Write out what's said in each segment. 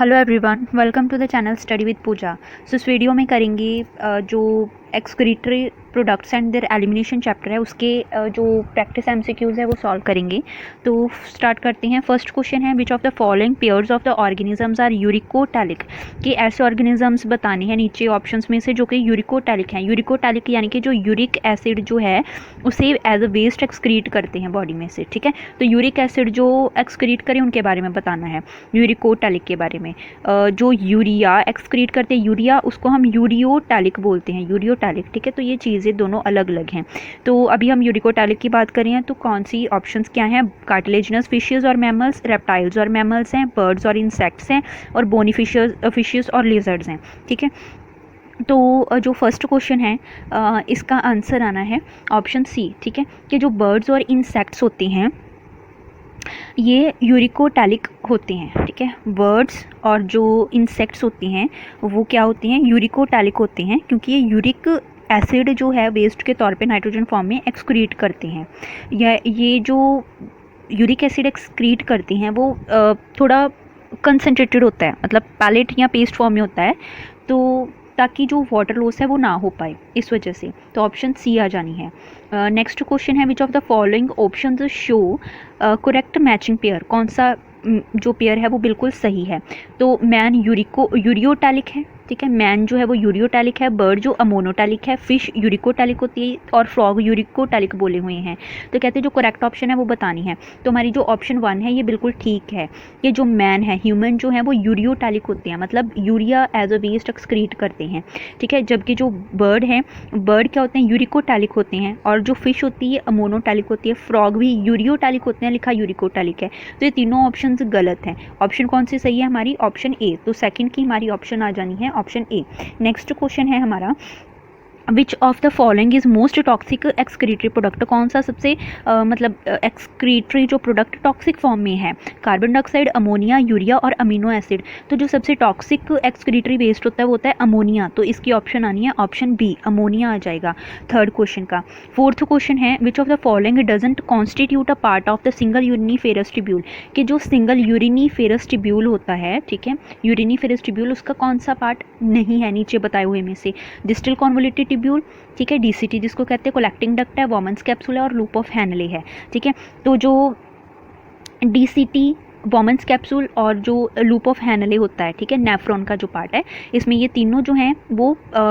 Hello everyone, welcome to the channel study with Pooja. So इस video में करेंगे जो excretory products and their elimination chapter है उसके जो प्रैक्टिस एमसीक्यूज है वो सॉल्व करेंगे। तो स्टार्ट करते हैं। फर्स्ट क्वेश्चन है, which of the following pairs of the organisms are uricotelic. कि ऐसे ऑर्गेनिजम्स बताने हैं नीचे ऑप्शंस में से जो कि यूरिकोटैलिक हैं। यूरिकोटैलिक यानी कि जो यूरिक एसिड जो है उसे एज अ वेस्ट एक्सक्रीट करते हैं बॉडी में से। ठीक है, तो यूरिक एसिड जो एक्सक्रीट करें उनके बारे में बताना है, यूरिकोटैलिक के बारे में। जो यूरिया एक्सक्रीट करते हैं, यूरिया, उसको हम यूरियोटैलिक बोलते हैं, यूरियोटैलिक। ठीक है, तो ये चीज़ें दोनों अलग अलग हैं। तो अभी हम यूरिकोटैलिक की बात करें तो कौन सी ऑप्शंस क्या हैं? कार्टिलेजिनस फिशेस और मैमल्स, रेप्टाइल्स और मैमल्स हैं, बर्ड्स और इंसेक्ट्स हैं, और बोनी फिशेस और लिजर्ड्स हैं। ठीक है, तो जो फर्स्ट क्वेश्चन है इसका आंसर आना है ऑप्शन सी। ठीक है, कि जो बर्ड्स और इंसेक्ट्स होते हैं ये यूरिकोटैलिक होते हैं। ठीक है, बर्ड्स और जो इंसेक्ट्स होते हैं वो क्या होते हैं? यूरिकोटैलिक होते हैं, क्योंकि ये यूरिक एसिड जो है वेस्ट के तौर पे नाइट्रोजन फॉर्म में एक्सक्रीट करते हैं। ये जो यूरिक एसिड एक्सक्रीट करते हैं वो थोड़ा कंसनट्रेटेड होता है, मतलब पैलेट या पेस्ट फॉर्म में होता है, तो ताकि जो वाटर लॉस है वो ना हो पाए, इस वजह से। तो ऑप्शन सी आ जानी है। नेक्स्ट क्वेश्चन है, which of the following options show correct matching pair. कौन सा जो पेयर है वो बिल्कुल सही है? तो मैन यूरियोटैलिक है। ठीक है, मैन जो है वो यूरियोटैलिक है, बर्ड जो अमोनोटैलिक है, फिश यूरिकोटैलिक होती है, और फ्रॉग यूरिकोटैलिक बोले हुए हैं। तो कहते हैं जो करेक्ट ऑप्शन है वो बतानी है। तो हमारी जो ऑप्शन 1 है ये बिल्कुल ठीक है। ये जो मैन है, ह्यूमन जो है वो यूरियोटैलिक होते हैं, मतलब urea as a waste excrete करते हैं। ठीक है, जबकि जो बर्ड है, बर्ड क्या होते हैं? यूरिकोटैलिक होते हैं, और जो फिश होती है अमोनोटैलिक होती है, फ्रॉग भी यूरियोटैलिक होते हैं, लिखा यूरिकोटैलिक है। तो ये तीनों ऑप्शन गलत हैं। ऑप्शन कौन सी सही है? हमारी ऑप्शन ए। तो सेकंड की हमारी ऑप्शन आ जानी है ऑप्शन ए। नेक्स्ट क्वेश्चन है हमारा, विच of the following is most toxic excretory product. कौन सा सबसे मतलब एक्सक्रीटरी जो प्रोडक्ट टॉक्सिक फॉर्म में है? कार्बन डाइऑक्साइड, अमोनिया, यूरिया और अमीनो एसिड। तो जो सबसे टॉक्सिक एक्सक्रीटरी वेस्ट होता है वो होता है अमोनिया। तो इसकी ऑप्शन आनी है ऑप्शन बी, अमोनिया आ जाएगा थर्ड क्वेश्चन का। फोर्थ क्वेश्चन है, which of the following doesn't constitute a part of the single uriniferous tubule. कि जो सिंगल यूरिनीफेरस ट्यूब्यूल होता है, ठीक है, यूरिनीफेरस ट्यूब्यूल, उसका कौन सा पार्ट नहीं है नीचे बताए हुए में से? डिस्टल कॉन्वोल्यूटेड ट्यूब्यूल, ठीक है, डीसीटी जिसको कहते हैं, कलेक्टिंग डक्ट है, वॉमन्स कैप्सूल है, और लूप ऑफ हैनले है। ठीक है, तो जो डीसीटी, वॉमन्स कैप्सूल और जो लूप ऑफ हैनले होता है, ठीक है, नेफ्रॉन का जो पार्ट है, इसमें ये तीनों जो हैं वो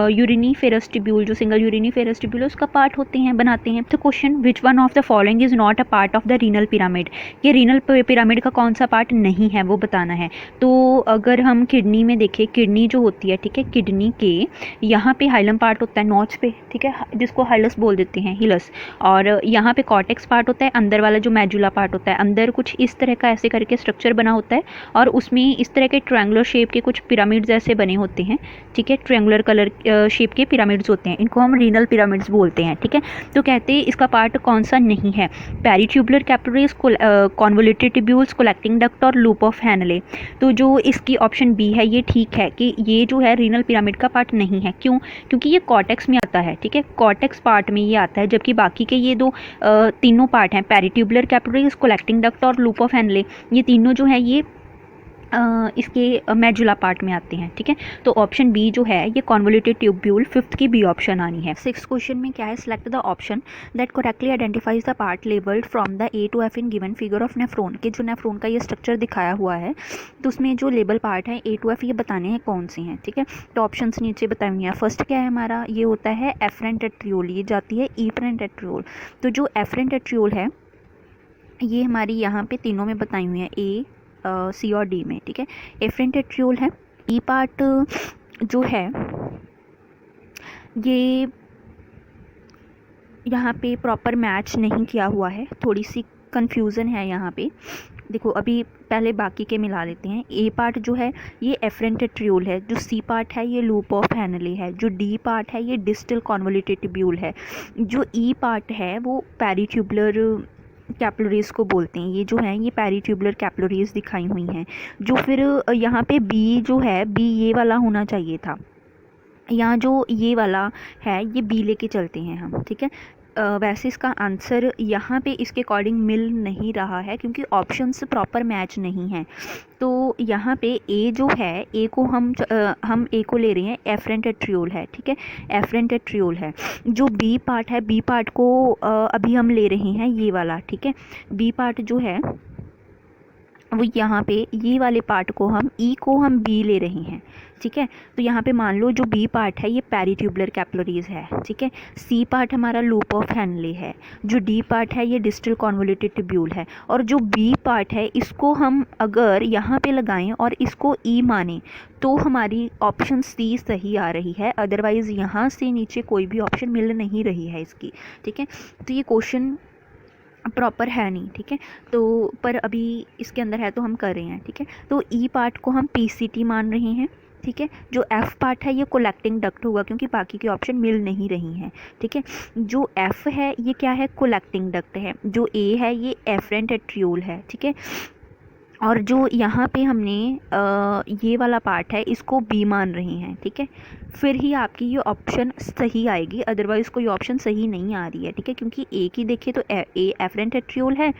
यूरिनीफेरस ट्यूब्यूल, जो सिंगल यूरिनीफेरस ट्यूब्यूल है उसका पार्ट होते हैं, बनाते हैं। तो question, which one of the following is not a part of the renal pyramid. ये रीनल पिरामिड का कौन सा पार्ट नहीं है वो बताना है। तो अगर हम किडनी में देखें, किडनी जो होती है, ठीक है, किडनी के यहाँ पे हाइलम पार्ट होता है नॉच पे, ठीक है, जिसको हाइलस बोल देते हैं, हिलस। और यहाँ पे कॉर्टेक्स पार्ट होता है, अंदर वाला जो मेजुला पार्ट होता है, अंदर कुछ इस तरह का ऐसे करके स्ट्रक्चर बना होता है, और उसमें इस तरह के ट्रायंगुलर शेप के कुछ पिरामिड्स ऐसे बने होते हैं। ठीक है, ट्रायंगुलर कलर शेप के पिरामिड्स होते हैं, इनको हम रीनल पिरामिड्स बोलते हैं। ठीक है, तो कहते हैं इसका पार्ट कौन सा नहीं है? Peritubular capillaries, convoluted tubules, collecting duct और लूप ऑफ हैनले। तो जो इसकी ऑप्शन बी है ये ठीक है कि ये जो है रीनल पिरामिड का पार्ट नहीं है। क्यों? क्योंकि ये कॉर्टेक्स में आता है। ठीक है, कॉर्टेक्स पार्ट में ये आता है, जबकि बाकी के ये दो तीनों पार्ट हैं, पेरीट्यूबुलर कैपिलरीज, कलेक्टिंग डक्ट और लूप ऑफ हैनले, ये तीनों जो है ये इसके मेजुला पार्ट में आते हैं। ठीक है, तो ऑप्शन बी जो है ये कॉन्वोल्यूटेड ट्यूब्यूल, फिफ्थ की बी ऑप्शन आनी है। सिक्स क्वेश्चन में क्या है? Select the option that correctly identifies the part labelled from the A to F in given figure of nephron. के जो नेफ्रॉन का ये स्ट्रक्चर दिखाया हुआ है तो उसमें जो लेबल पार्ट है ए टू एफ ये बताने हैं कौन से हैं। ठीक है, तो ऑप्शन नीचे बताए हुए हैं। फर्स्ट क्या है हमारा? ये होता है एफरेंट एट्रियोल, ये जाती है ईफरेंट एट्रियोल। तो जो एफरेंट एट्रियोल है ये हमारी यहाँ पे तीनों में बताई हुई है, ए, सी और डी में। ठीक है, एफरेंट एट्रियोल है। ई पार्ट जो है ये यहाँ पे प्रॉपर मैच नहीं किया हुआ है, थोड़ी सी कंफ्यूजन है यहाँ पे। देखो अभी पहले बाकी के मिला लेते हैं। ए पार्ट जो है ये एफरेंट एट्रियोल है, जो सी पार्ट है ये लूप ऑफ हैनले है, जो डी पार्ट है ये डिस्टल कॉन्वोल्यूटेड ट्यूब्यूल है, जो ई पार्ट है वो पेरीट्यूबुलर कैपिलरीज को बोलते हैं। ये जो है ये पेरीट्यूबुलर कैपिलरीज दिखाई हुई हैं। जो फिर यहाँ पे बी जो है, बी ये वाला होना चाहिए था, यहाँ जो ये वाला है ये बी लेके चलते हैं हम। ठीक है, वैसे इसका आंसर यहाँ पे इसके अकॉर्डिंग मिल नहीं रहा है क्योंकि ऑप्शंस प्रॉपर मैच नहीं हैं। तो यहाँ पे ए जो है, ए को हम ए को ले रहे हैं, एफरेंट एट्रियोल है, ठीक है, एफरेंट एट्रियोल है। जो बी पार्ट है, बी पार्ट को अभी हम ले रहे हैं ये वाला, ठीक है, बी पार्ट जो है वो यहाँ पे ये वाले पार्ट को हम ई को हम बी ले रहे हैं, ठीक है। तो यहाँ पे मान लो जो बी पार्ट है ये पेरिट्यूबुलर कैपिलरीज है, ठीक है। सी पार्ट हमारा लूप ऑफ हेनले है। जो डी पार्ट है ये डिस्टल कॉन्वोल्यूटेड ट्यूब्यूल है। और जो बी पार्ट है इसको हम अगर यहाँ पे लगाएं और इसको ई माने तो हमारी ऑप्शन सी सही आ रही है, अदरवाइज़ यहाँ से नीचे कोई भी ऑप्शन मिल नहीं रही है इसकी, ठीक है। तो ये क्वेश्चन प्रॉपर है नहीं, ठीक है। तो पर अभी इसके अंदर है तो हम कर रहे हैं, ठीक है। तो ई पार्ट को हम पीसीटी मान रहे हैं, ठीक है। जो एफ़ पार्ट है ये कोलेक्टिंग डक्ट होगा क्योंकि बाकी के ऑप्शन मिल नहीं रही हैं, ठीक है। जो एफ़ है ये क्या है, कोलेक्टिंग डक्ट है। जो ए है ये एफरेंट एट्रियोल है, ठीक है। और जो यहाँ पे हमने ये वाला पार्ट है इसको बी मान रहे हैं, ठीक है। फिर ही आपकी ये ऑप्शन सही आएगी, अदरवाइज़ कोई ऑप्शन सही नहीं आ रही है, ठीक है। क्योंकि ए की देखें तो ए एफरेंट एट्रियोल है।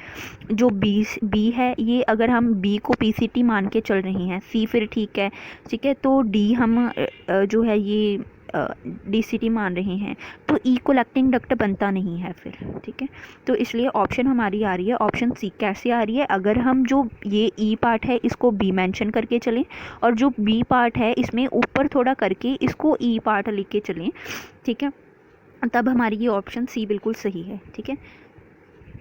जो बी है ये अगर हम बी को पीसीटी मान के चल रहे हैं, सी फिर ठीक है, ठीक है। तो डी हम जो है ये डीसीटी मान रहे हैं, तो ई कोलेक्टिंग डक्ट बनता नहीं है फिर, ठीक है। तो इसलिए ऑप्शन हमारी आ रही है ऑप्शन सी। कैसे आ रही है, अगर हम जो ये ई पार्ट है इसको बी मेंशन करके चलें और जो बी पार्ट है इसमें ऊपर थोड़ा करके इसको ई पार्ट लिख के चलें, ठीक है, तब हमारी ये ऑप्शन सी बिल्कुल सही है, ठीक है।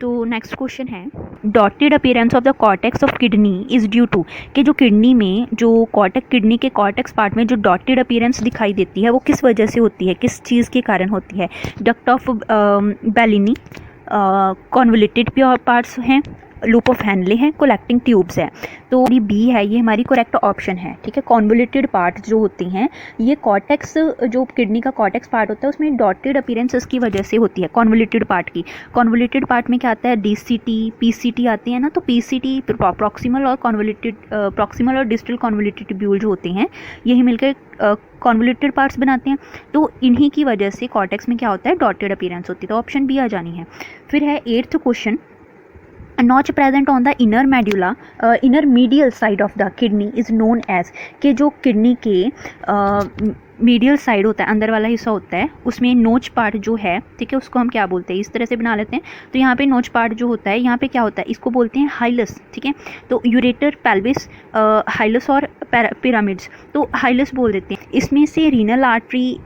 तो नेक्स्ट क्वेश्चन है, dotted appearance of the cortex of kidney is due to, कि जो किडनी में जो किडनी के कॉर्टेक्स पार्ट में जो डॉटेड अपीयरेंस दिखाई देती है वो किस वजह से होती है, किस चीज़ के कारण होती है। Duct of Bellini, convoluted pure parts हैं, लूप ऑफ हेनले हैं, कोलेक्टिंग ट्यूब्स है। तो ये बी है, ये हमारी करेक्ट ऑप्शन है, ठीक है। कॉन्वोल्यूटेड पार्ट जो होती हैं ये कॉर्टेक्स, जो किडनी का कॉर्टेक्स पार्ट होता है उसमें डॉटेड अपीयरेंसेस की वजह से होती है कॉन्वोल्यूटेड पार्ट की। कॉन्वोल्यूटेड पार्ट में क्या आता है, डीसीटी पीसीटी आती है ना। तो पीसीटी प्रॉक्सिमल और कॉन्वोल्यूटेड, प्रॉक्सिमल और डिस्टल कॉन्वोल्यूटेड ट्यूब्यूल जो होते हैं यही मिलकर कॉन्वोल्यूटेड पार्ट्स बनाते हैं। तो इन्हीं की वजह से कॉर्टेक्स में क्या होता है, डॉटेड अपीयरेंस होती है। तो ऑप्शन बी आ जानी है। फिर है 8th question, a notch present on the inner medulla, inner medial side of the kidney is known as, कि जो किडनी के मीडियल साइड होता है, अंदर वाला हिस्सा होता है, उसमें नोच पार्ट जो है, ठीक है, उसको हम क्या बोलते हैं, इस तरह से बना लेते हैं। तो यहाँ पे नोच पार्ट जो होता है यहाँ पे क्या होता है, इसको बोलते हैं हाइलस, ठीक है। तो यूरेटर, पेल्विस, हाइलस और पिरामिड्स, तो हाइलस बोल देते हैं। इसमें से रीनल आर्टरी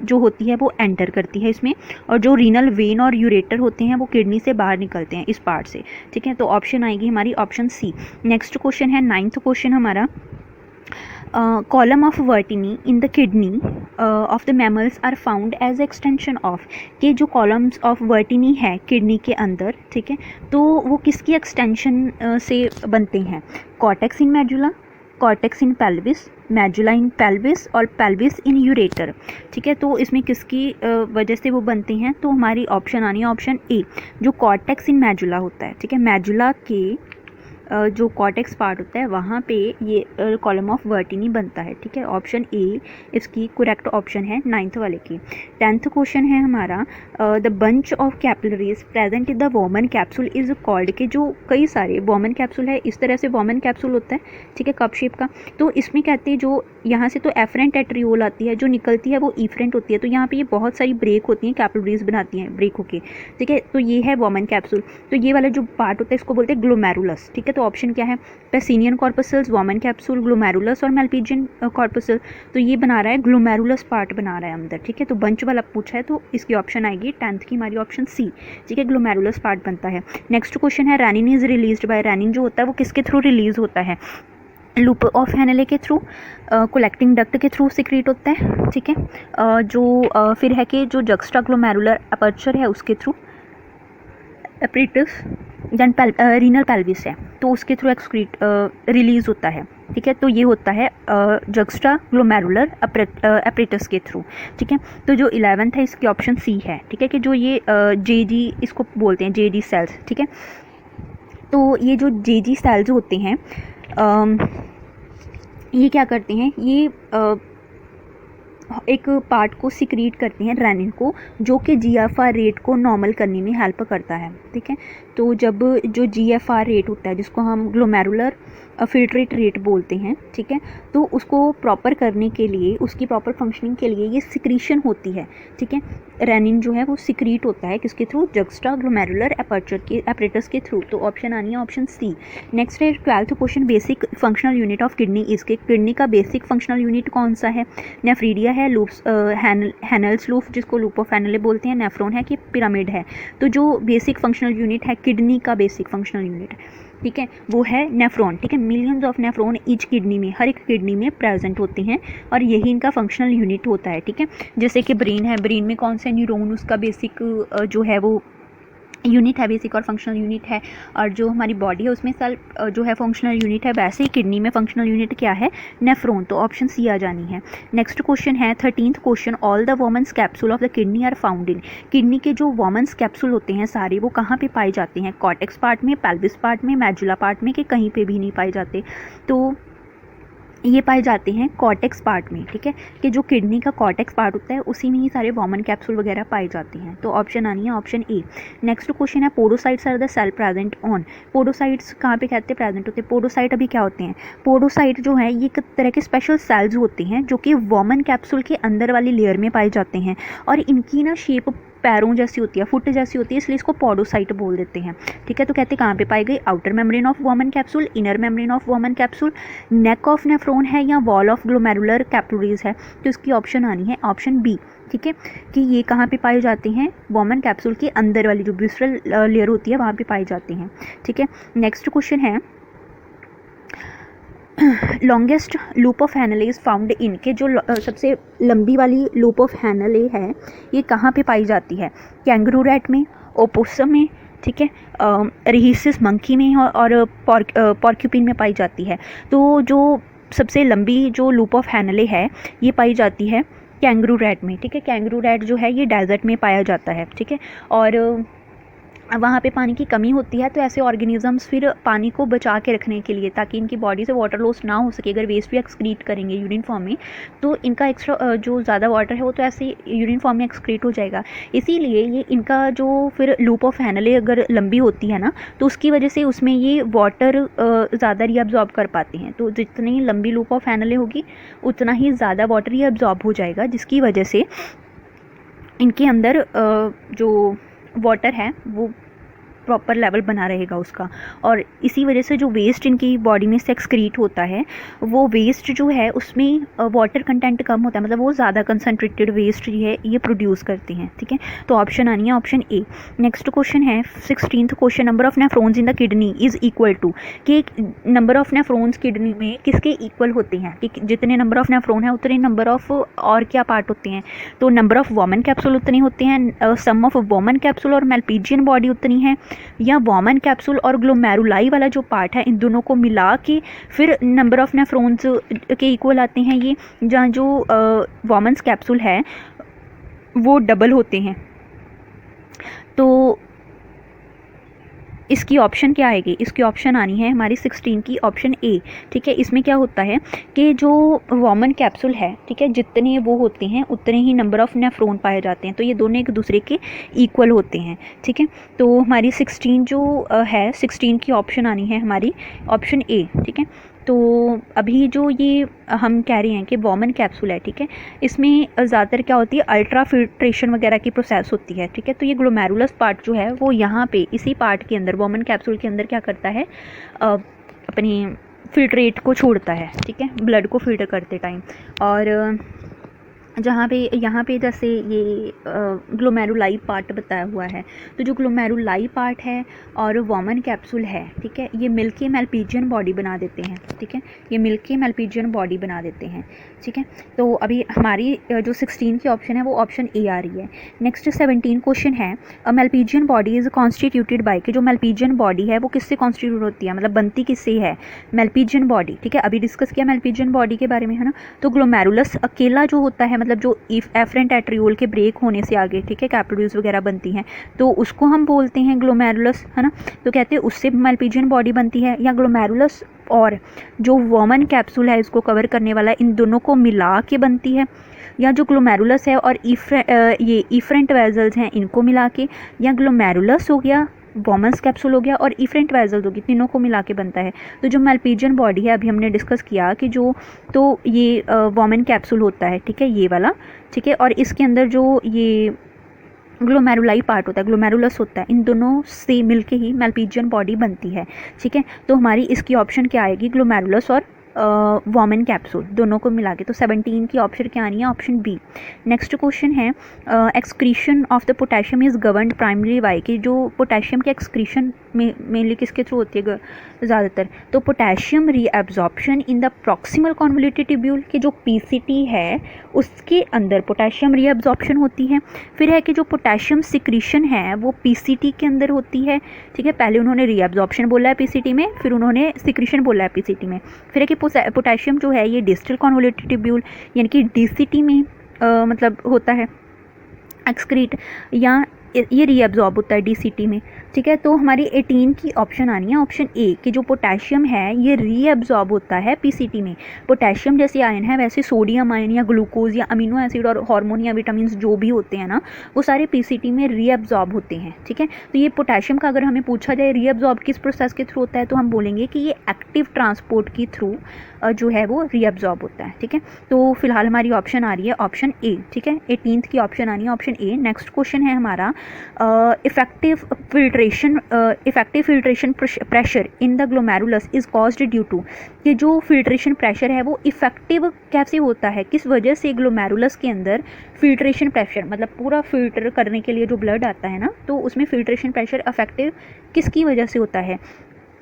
जो होती है वो एंटर करती है इसमें, और जो रीनल वेन और यूरेटर होते हैं वो किडनी से बाहर निकलते हैं इस पार्ट से, ठीक है। तो ऑप्शन आएगी हमारी ऑप्शन सी। नेक्स्ट क्वेश्चन है 9th क्वेश्चन हमारा, column of Bertini in the kidney of the mammals are found as extension of, के जो कॉलम्स ऑफ वर्टिनी है किडनी के अंदर, ठीक है, तो वो किसकी एक्सटेंशन से बनते हैं, कॉर्टेक्स इन मेडुला, कॉर्टेक्स इन पेल्विस, मेडुला इन पेल्विस और पेल्विस इन यूरेटर, ठीक है। तो इसमें किसकी वजह से वो बनते हैं, तो हमारी ऑप्शन आनी है ऑप्शन ए, जो कॉर्टेक्स इन मेडुला होता है, ठीक है। मेडुला के जो कॉर्टेक्स पार्ट होता है वहाँ पे ये कॉलम ऑफ वर्टिनी बनता है, ठीक है। ऑप्शन ए इसकी करेक्ट ऑप्शन है 9th वाले की। 10th क्वेश्चन है हमारा, the bunch of capillaries present in the woman capsule is called, के जो कई सारे वोमन कैप्सूल है, इस तरह से वोमन कैप्सूल होता है, ठीक है, कप शेप का। तो इसमें कहते हैं जो यहाँ से तो एफरेंट एट्रियोल आती है, जो निकलती है वो इफरेंट होती है। तो यहाँ पे ये बहुत सारी ब्रेक होती हैं, कैपिलरीज बनाती हैं ब्रेक होके, ठीक है। तो ये है वोमन कैप्सूल। तो ये वाला जो पार्ट होता है इसको बोलते हैं ग्लोमेरुलस, ठीक है। तो ऑप्शन क्या है, पेसिनियन कॉर्पसल्स, वोमन कैप्सूल, ग्लोमेरुलस और मेल्पिजियन कॉर्पसल। तो ये बना रहा है ग्लोमेरुलस पार्ट बना रहा है अंदर, ठीक है। तो बंच वाला पूछा है तो इसकी ऑप्शन आएगी 10th की हमारी ऑप्शन सी, ठीक है, ग्लोमेरुलस पार्ट बनता है। नेक्स्ट क्वेश्चन है, renin is released by, renin जो होता है वो किसके थ्रू रिलीज होता है, लूप ऑफ हेनले के थ्रू, कोलेक्टिंग डक्ट के थ्रू सिक्रीट होता है, ठीक है। फिर है कि जो जक्स्ट्रा ग्लोमेरुलर अपर्चर है उसके through, apparatus, then renal pelvis है तो उसके थ्रू एक्सक्रीट रिलीज होता है, ठीक है। तो ये होता है जक्स्ट्रा ग्लोमेरुलर एपरेटस के थ्रू, ठीक है। तो जो 11th है इसकी ऑप्शन सी है, ठीक है, कि जो ये जेजी इसको बोलते हैं, जेजी सेल्स, ठीक है। तो ये जो जेजी सेल्स होते हैं ये क्या करते हैं, ये एक पार्ट को सिक्रीट करते हैं रेनिन को, जो कि GFR रेट को नॉर्मल करने में हेल्प करता है। ठीक है, तो जब जो GFR रेट होता है, जिसको हम ग्लोमेरुलर फिल्ट्रेट रेट बोलते हैं, ठीक है, तो उसको प्रॉपर करने के लिए, उसकी प्रॉपर फंक्शनिंग के लिए ये सिक्रीशन होती है। ठीक है, रेनिन जो है वो सिक्रीट होता है किसके थ्रू? जक्स्ट्रा ग्लोमेरुलर एपरेटस के थ्रू। तो ऑप्शन आनी है ऑप्शन सी। नेक्स्ट है 12th question, basic functional unit of kidney. इसके किडनी का बेसिक फंक्शनल यूनिट कौन सा है? नेफ्रीडिया है, लूप्स हैनल्स लूप जिसको लूप ऑफ हैनले बोलते हैं, नेफ्रॉन है कि पिरामिड है? तो जो बेसिक फंक्शनल यूनिट है किडनी का, बेसिक फंक्शनल यूनिट, ठीक है, वो है नेफ्रॉन। ठीक है, millions of nephron each kidney में, हर एक किडनी में प्रेजेंट होते हैं और यही इनका फंक्शनल यूनिट होता है। ठीक है, जैसे कि ब्रेन है, ब्रेन में कौन से न्यूरॉन, उसका बेसिक जो है वो यूनिट है, बेसिक और फंक्शनल यूनिट है। और जो हमारी बॉडी है उसमें सेल जो है फंक्शनल यूनिट है, वैसे ही किडनी में फंक्शनल यूनिट क्या है? नेफ्रॉन। तो ऑप्शन सी आ जानी है। नेक्स्ट क्वेश्चन है 13th question, all the Bowman's capsule of the kidney are found in. Kidney के जो वोमेंस कैप्सूल होते हैं सारे, वो कहाँ पे पाए जाते हैं? कॉर्टेक्स पार्ट में, पेल्विस पार्ट में, मेडुला पार्ट में, कि कहीं पे भी नहीं पाए जाते? तो ये पाए जाते हैं कॉर्टेक्स पार्ट में। ठीक है, कि जो किडनी का कॉर्टेक्स पार्ट होता है उसी में ही सारे वॉमन कैप्सूल वगैरह पाए जाते हैं। तो ऑप्शन आनी है ऑप्शन ए। नेक्स्ट क्वेश्चन है podocytes are the cell present on. Podocytes कहाँ पे कहते हैं प्रेजेंट होते हैं? पोडोसाइट अभी क्या होते हैं? पोडोसाइट जो है ये एक तरह के स्पेशल सेल्स होते हैं जो कि वॉमन कैप्सूल के अंदर वाली लेयर में पाए जाते हैं और इनकी ना शेप पैरों जैसी होती है, फुट जैसी होती है, इसलिए इसको पोडोसाइट बोल देते हैं। ठीक है, तो कहते हैं कहाँ पे पाई गई? Outer membrane of Bowman capsule, inner membrane of Bowman capsule, neck of nephron है या वॉल ऑफ ग्लोमेरुलर कैपिलरीज है? तो इसकी ऑप्शन आनी है ऑप्शन बी। ठीक है, कि ये कहाँ पे पाए जाते हैं? वॉमन कैप्सूल के अंदर वाली जो विसरल लेयर होती है वहाँ पे पाए जाते हैं। ठीक है, नेक्स्ट क्वेश्चन है longest loop of Henle is found in. के जो सबसे लंबी वाली लूप ऑफ हैनले है ये कहाँ पे पाई जाती है? कैंगरू रैट में, ओपोसम में, ठीक है, रहीसिस मंकी में और पॉर्क्यूपिन में पाई जाती है। तो जो सबसे लंबी जो लूप ऑफ हैनले है ये पाई जाती है कैंगरू रैट में। ठीक है, कैंगरू रैट जो है ये डेजर्ट में पाया जाता है। ठीक है, और वहाँ पे पानी की कमी होती है, तो ऐसे ऑर्गेनिजम्स फिर पानी को बचा के रखने के लिए, ताकि इनकी बॉडी से वाटर लॉस ना हो सके, अगर वेस्ट भी एक्सक्रीट करेंगे यूरिन फॉर्म में तो इनका एक्स्ट्रा जो ज़्यादा वाटर है वो तो ऐसे यूरिन फॉर्म में एक्सक्रीट हो जाएगा। इसीलिए ये इनका जो फिर लूप ऑफ हैनले अगर लंबी होती है ना, तो उसकी वजह से उसमें ये वाटर ज़्यादा रीअब्जॉर्ब कर पाते हैं। तो जितनी लंबी लूप ऑफ हैनले होगी उतना ही ज़्यादा वाटर रीअब्जॉर्ब हो जाएगा, जिसकी वजह से इनके अंदर जो वाटर है वो प्रॉपर लेवल बना रहेगा उसका। और इसी वजह से जो वेस्ट इनकी बॉडी में से एक्सक्रीट होता है, वो वेस्ट जो है उसमें वाटर कंटेंट कम होता है, मतलब वो ज़्यादा कंसनट्रेटेड वेस्ट ये प्रोड्यूस करते हैं। ठीक है, तो ऑप्शन आनी है ऑप्शन ए। नेक्स्ट क्वेश्चन है 16th question, number of nephrons in the kidney is equal to. कि नंबर ऑफ नेफ्रॉन्स किडनी में किसके इक्वल होते हैं? कि जितने नंबर ऑफ नेफ्रॉन है उतने नंबर ऑफ और क्या पार्ट होते हैं? तो नंबर ऑफ वॉमन कैप्सूल उतने होते हैं, सम ऑफ वॉमन कैप्सूल और मेल्पीजियन बॉडी उतनी है, या वॉमन कैप्सूल और ग्लोमेरुलाई वाला जो पार्ट है इन दोनों को मिला के फिर नंबर ऑफ नेफ्रॉन्स के इक्वल आते हैं ये, जहाँ जो वॉमन्स कैप्सूल है वो डबल होते हैं। तो इसकी ऑप्शन क्या आएगी? इसकी ऑप्शन आनी है हमारी 16 की ऑप्शन ए। ठीक है, इसमें क्या होता है कि जो वॉमन कैप्सूल है, ठीक है, जितने वो होते हैं उतने ही नंबर ऑफ नेफ्रॉन पाए जाते हैं, तो ये दोनों एक दूसरे के इक्वल होते हैं। ठीक है, तो हमारी 16 जो है 16 की ऑप्शन आनी है हमारी ऑप्शन ए। ठीक है, तो अभी जो ये हम कह रहे हैं कि वॉमन कैप्सूल है, ठीक है, इसमें ज़्यादातर क्या होती है? अल्ट्रा फिल्ट्रेशन वगैरह की प्रोसेस होती है। ठीक है, तो ये ग्लोमेरुलस पार्ट जो है वो यहाँ पे इसी पार्ट के अंदर, वॉमन कैप्सूल के अंदर क्या करता है? अपनी फिल्ट्रेट को छोड़ता है। ठीक है, ब्लड को फिल्टर करते टाइम। और जहाँ पे यहाँ पे जैसे ये ग्लोमेरुलाई पार्ट बताया हुआ है, तो जो ग्लोमेरुलाई पार्ट है और वॉमन कैप्सूल है, ठीक है, ये मिलके मेल्पीजियन बॉडी बना देते हैं। ठीक है, ये मिलके मेल्पीजियन बॉडी बना देते हैं। ठीक है, तो अभी हमारी जो 16 की ऑप्शन है वो ऑप्शन ए आ रही है। नेक्स्ट 17 क्वेश्चन है, मेल्पीजियन बॉडी इज़ कॉन्स्टिट्यूटेड बाय। कि जो मेल्पीजियन बॉडी है वो किससे कॉन्स्टिट्यूट होती है, मतलब बनती किससे है मेल्पीजियन बॉडी? ठीक है, अभी डिस्कस किया मेल्पीजियन बॉडी के बारे में, है ना। तो ग्लोमेरुलस अकेला जो होता है, मतलब जो एफरेंट एट्रियोल के ब्रेक होने से आगे, ठीक है, कैपिलरीज वगैरह बनती हैं, तो उसको हम बोलते हैं ग्लोमेरुलस, है ना। तो कहते हैं उससे मेल्पीजियन बॉडी बनती है, या ग्लोमेरुलस और जो वॉमन कैप्सूल है इसको कवर करने वाला, इन दोनों को मिला के बनती है, या जो ग्लोमेरुलस है और ये इफरेंट वेजल्स हैं इनको मिला के, या ग्लोमेरुलस हो गया, वॉमन्स कैप्सूल हो गया और इफरेंट वेजल्स होगी, तीनों को मिला के बनता है। तो जो मैल्पीजियन बॉडी है अभी हमने डिस्कस किया कि जो तो ये वॉमन कैप्सूल होता है, ठीक है, ये वाला, ठीक है, और इसके अंदर जो ये ग्लोमेरुलाई पार्ट होता है, ग्लोमेरुलस होता है, इन दोनों से मिलके ही मैल्पीजियन बॉडी बनती है, ठीक है। तो हमारी इसकी ऑप्शन क्या आएगी, ग्लोमेरुलस और वॉमन कैप्सूल दोनों को मिला के। तो 17 की ऑप्शन क्या आनी है, ऑप्शन बी। नेक्स्ट क्वेश्चन है excretion of the potassium is governed primary by, कि जो पोटेशियम की एक्सक्रीशन में मेनली किसके थ्रू होती है ज़्यादातर, तो potassium reabsorption in the proximal convoluted tubule, कि जो पीसीटी है उसके अंदर पोटेशियम रीअब्जॉर्प्शन होती है। फिर है कि जो पोटेशियम सिक्रीशन है वो पीसीटी के अंदर होती है, ठीक है, पहले उन्होंने रीअब्जॉर्प्शन बोला है पीसीटी में, फिर उन्होंने सिक्रीशन बोला है पीसीटी में। फिर है कि पोटेशियम जो है ये डिस्टल कॉन्वोल्यूटेड ट्यूब्यूल यानी कि डीसीटी में मतलब होता है एक्सक्रीट, या ये रीअब्जॉर्ब होता है डीसीटी में, ठीक है। तो हमारी 18 की ऑप्शन आनी है ऑप्शन ए, कि जो पोटेशियम है ये रीअब्जॉर्ब होता है पीसीटी में। पोटेशियम जैसे आयन है वैसे सोडियम आयन या ग्लूकोज या अमीनो एसिड और हार्मोन या विटामिन जो भी होते हैं ना, वो सारे पीसीटी में रीअब्जॉर्ब होते हैं, ठीक है। तो ये पोटेशियम का अगर हमें पूछा जाए रीअब्जॉर्ब किस प्रोसेस के थ्रू होता है, तो हम बोलेंगे कि ये एक्टिव ट्रांसपोर्ट के थ्रू जो है वो रीअब्जॉर्ब होता है, ठीक है। तो फिलहाल हमारी ऑप्शन आ रही है ऑप्शन ए, ठीक है, 18 की ऑप्शन आनी है ऑप्शन ए। नेक्स्ट क्वेश्चन है हमारा effective filtration pressure in the glomerulus is caused due to, कि जो फिल्ट्रेशन प्रेशर है वो इफेक्टिव कैसे होता है, किस वजह से ग्लोमेरुलस के अंदर फिल्ट्रेशन प्रेशर, मतलब पूरा फिल्टर करने के लिए जो ब्लड आता है ना, तो उसमें फिल्ट्रेशन प्रेशर इफेक्टिव किसकी वजह से होता है,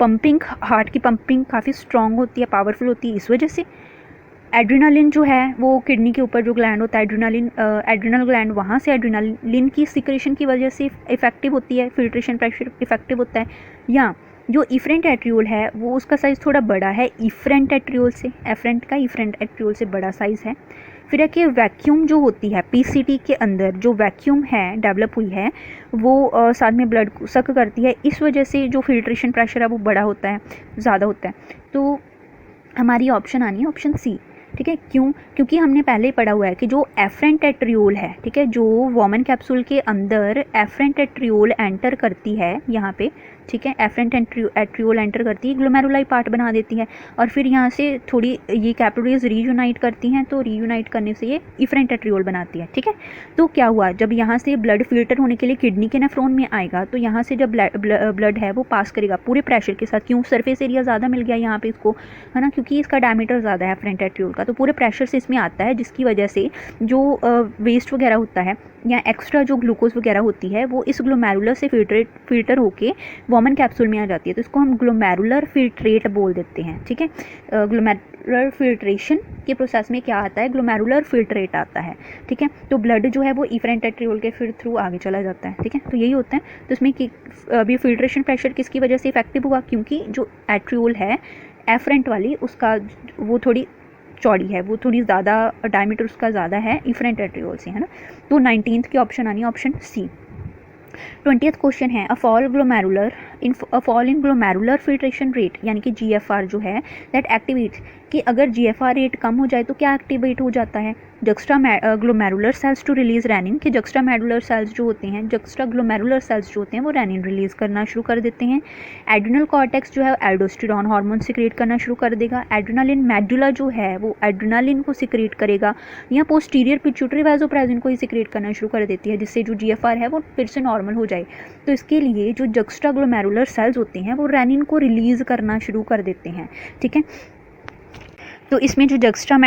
पंपिंग, हार्ट की पंपिंग काफ़ी स्ट्रॉन्ग होती है, पावरफुल होती है, इस वजह से। एड्रेनालिन जो है वो किडनी के ऊपर जो ग्लैंड होता है एड्रेनल ग्लैंड, वहाँ से एड्रेनालिन की सिक्रेशन की वजह से इफेक्टिव होती है, फिल्ट्रेशन प्रेशर इफेक्टिव होता है। या जो इफरेंट एट्रियोल है वो उसका साइज़ थोड़ा बड़ा है इफरेंट एट्रियोल से, एफरेंट का इफरेंट एट्रियोल से बड़ा साइज़ है। फिर है कि वैक्यूम जो होती है पीसीटी के अंदर, जो वैक्यूम है डेवलप हुई है वो साथ में ब्लड को सक करती है, इस वजह से जो फिल्ट्रेशन प्रेशर है वो बड़ा होता है, ज़्यादा होता है। तो हमारी ऑप्शन आनी है ऑप्शन सी, ठीक है। क्योंकि हमने पहले ही पढ़ा हुआ है कि जो एफरेंट एट्रियोल है, ठीक है, जो वॉमन कैप्सूल के अंदर एफरेंट एट्रियोल एंटर करती है यहाँ पे, ठीक है, एफरेंट एट्रियोल एंटर करती है, ग्लोमेरुलाई पार्ट बना देती है, और फिर यहाँ से थोड़ी ये कैपिलरीज रीयूनाइट करती हैं, तो रीयूनाइट करने से ये इफरेंट एट्रियोल बनाती है, ठीक है। तो क्या हुआ, जब यहाँ से ब्लड फिल्टर होने के लिए किडनी के नेफ्रॉन में आएगा, तो यहाँ से जब ब्लड है वो पास करेगा पूरे प्रेशर के साथ, क्यों, सरफेस एरिया ज़्यादा मिल गया यहाँ पे इसको, है ना, क्योंकि इसका डायमीटर ज़्यादा है एफरेंट एट्रियोल का, तो पूरे प्रेशर से इसमें आता है, जिसकी वजह से जो वेस्ट वगैरह होता है या एक्स्ट्रा जो ग्लूकोज वगैरह होती है वो इस ग्लोमेरुलर से फिल्टर होके वॉमन कैप्सूल में आ जाती है, तो इसको हम ग्लोमेरुलर फिल्ट्रेट बोल देते हैं, ठीक है। ग्लोमेरुलर फिल्ट्रेशन के प्रोसेस में क्या आता है, ग्लोमेरुलर फिल्ट्रेट आता है, ठीक है। तो ब्लड जो है वो इफरेंट एट्रियोल के फिर थ्रू आगे चला जाता है, ठीक है, तो यही होता है। तो इसमें कि अभी फिल्ट्रेशन प्रेशर किसकी वजह से इफेक्टिव हुआ, क्योंकि जो एट्रियोल है एफरेंट वाली उसका वो थोड़ी चौड़ी है, वो थोड़ी ज़्यादा डायमीटर उसका ज़्यादा है इफरेंट एट्रियोल से, है ना। तो 19th की ऑप्शन आनी है ऑप्शन सी। 20th क्वेश्चन है a fall in glomerular filtration rate, यानी कि GFR जो है दैट एक्टिवेट्स, कि अगर GFR रेट कम हो जाए तो क्या एक्टिवेट हो जाता है, juxta glomerular cells to release renin, कि जक्स्ट्रा मेडुलर सेल्स जो होते हैं, जक्स्ट्रा ग्लोमेरुलर सेल्स जो होते हैं वो रैनिन रिलीज करना शुरू कर देते हैं। एड्रिनल कॉर्टेक्स जो है एल्डोस्टेरॉन हार्मोन सिक्रेट करना शुरू कर देगा। एड्रेनालिन मेडुला जो है वो एड्रेनालिन को सिक्रेट करेगा, या पोस्टीरियर पिट्यूटरी वैसोप्रेसिन को ही सिक्रेट करना शुरू कर देती है, जिससे जो GFR है वो फिर से नॉर्मल हो जाए। तो इसके लिए जो जक्स्ट्रा ग्लोमेरुलर सेल्स होते हैं वो रैनिन को रिलीज़ करना शुरू कर देते हैं, ठीक है। तो इसमें जो जक्स्ट्रा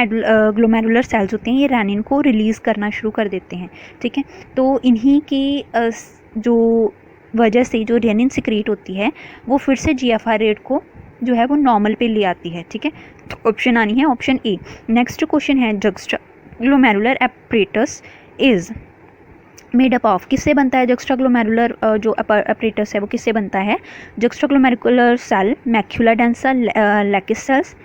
ग्लोमेरुलर सेल्स होते हैं ये रैनिन को रिलीज़ करना शुरू कर देते हैं, ठीक है। तो इन्हीं की जो वजह से जो रेनिन सिक्रेट होती है वो फिर से GFR रेट को जो है वो नॉर्मल पे ले आती है, ठीक है। तो ऑप्शन आनी है ऑप्शन ए। नेक्स्ट क्वेश्चन है juxta glomerular apparatus is made up of, किससे बनता है जक्स्ट्रा ग्लोमेरुलर जो अपरेटस है वो किससे बनता है, juxta glomerular cell, macula densa, lacis cells,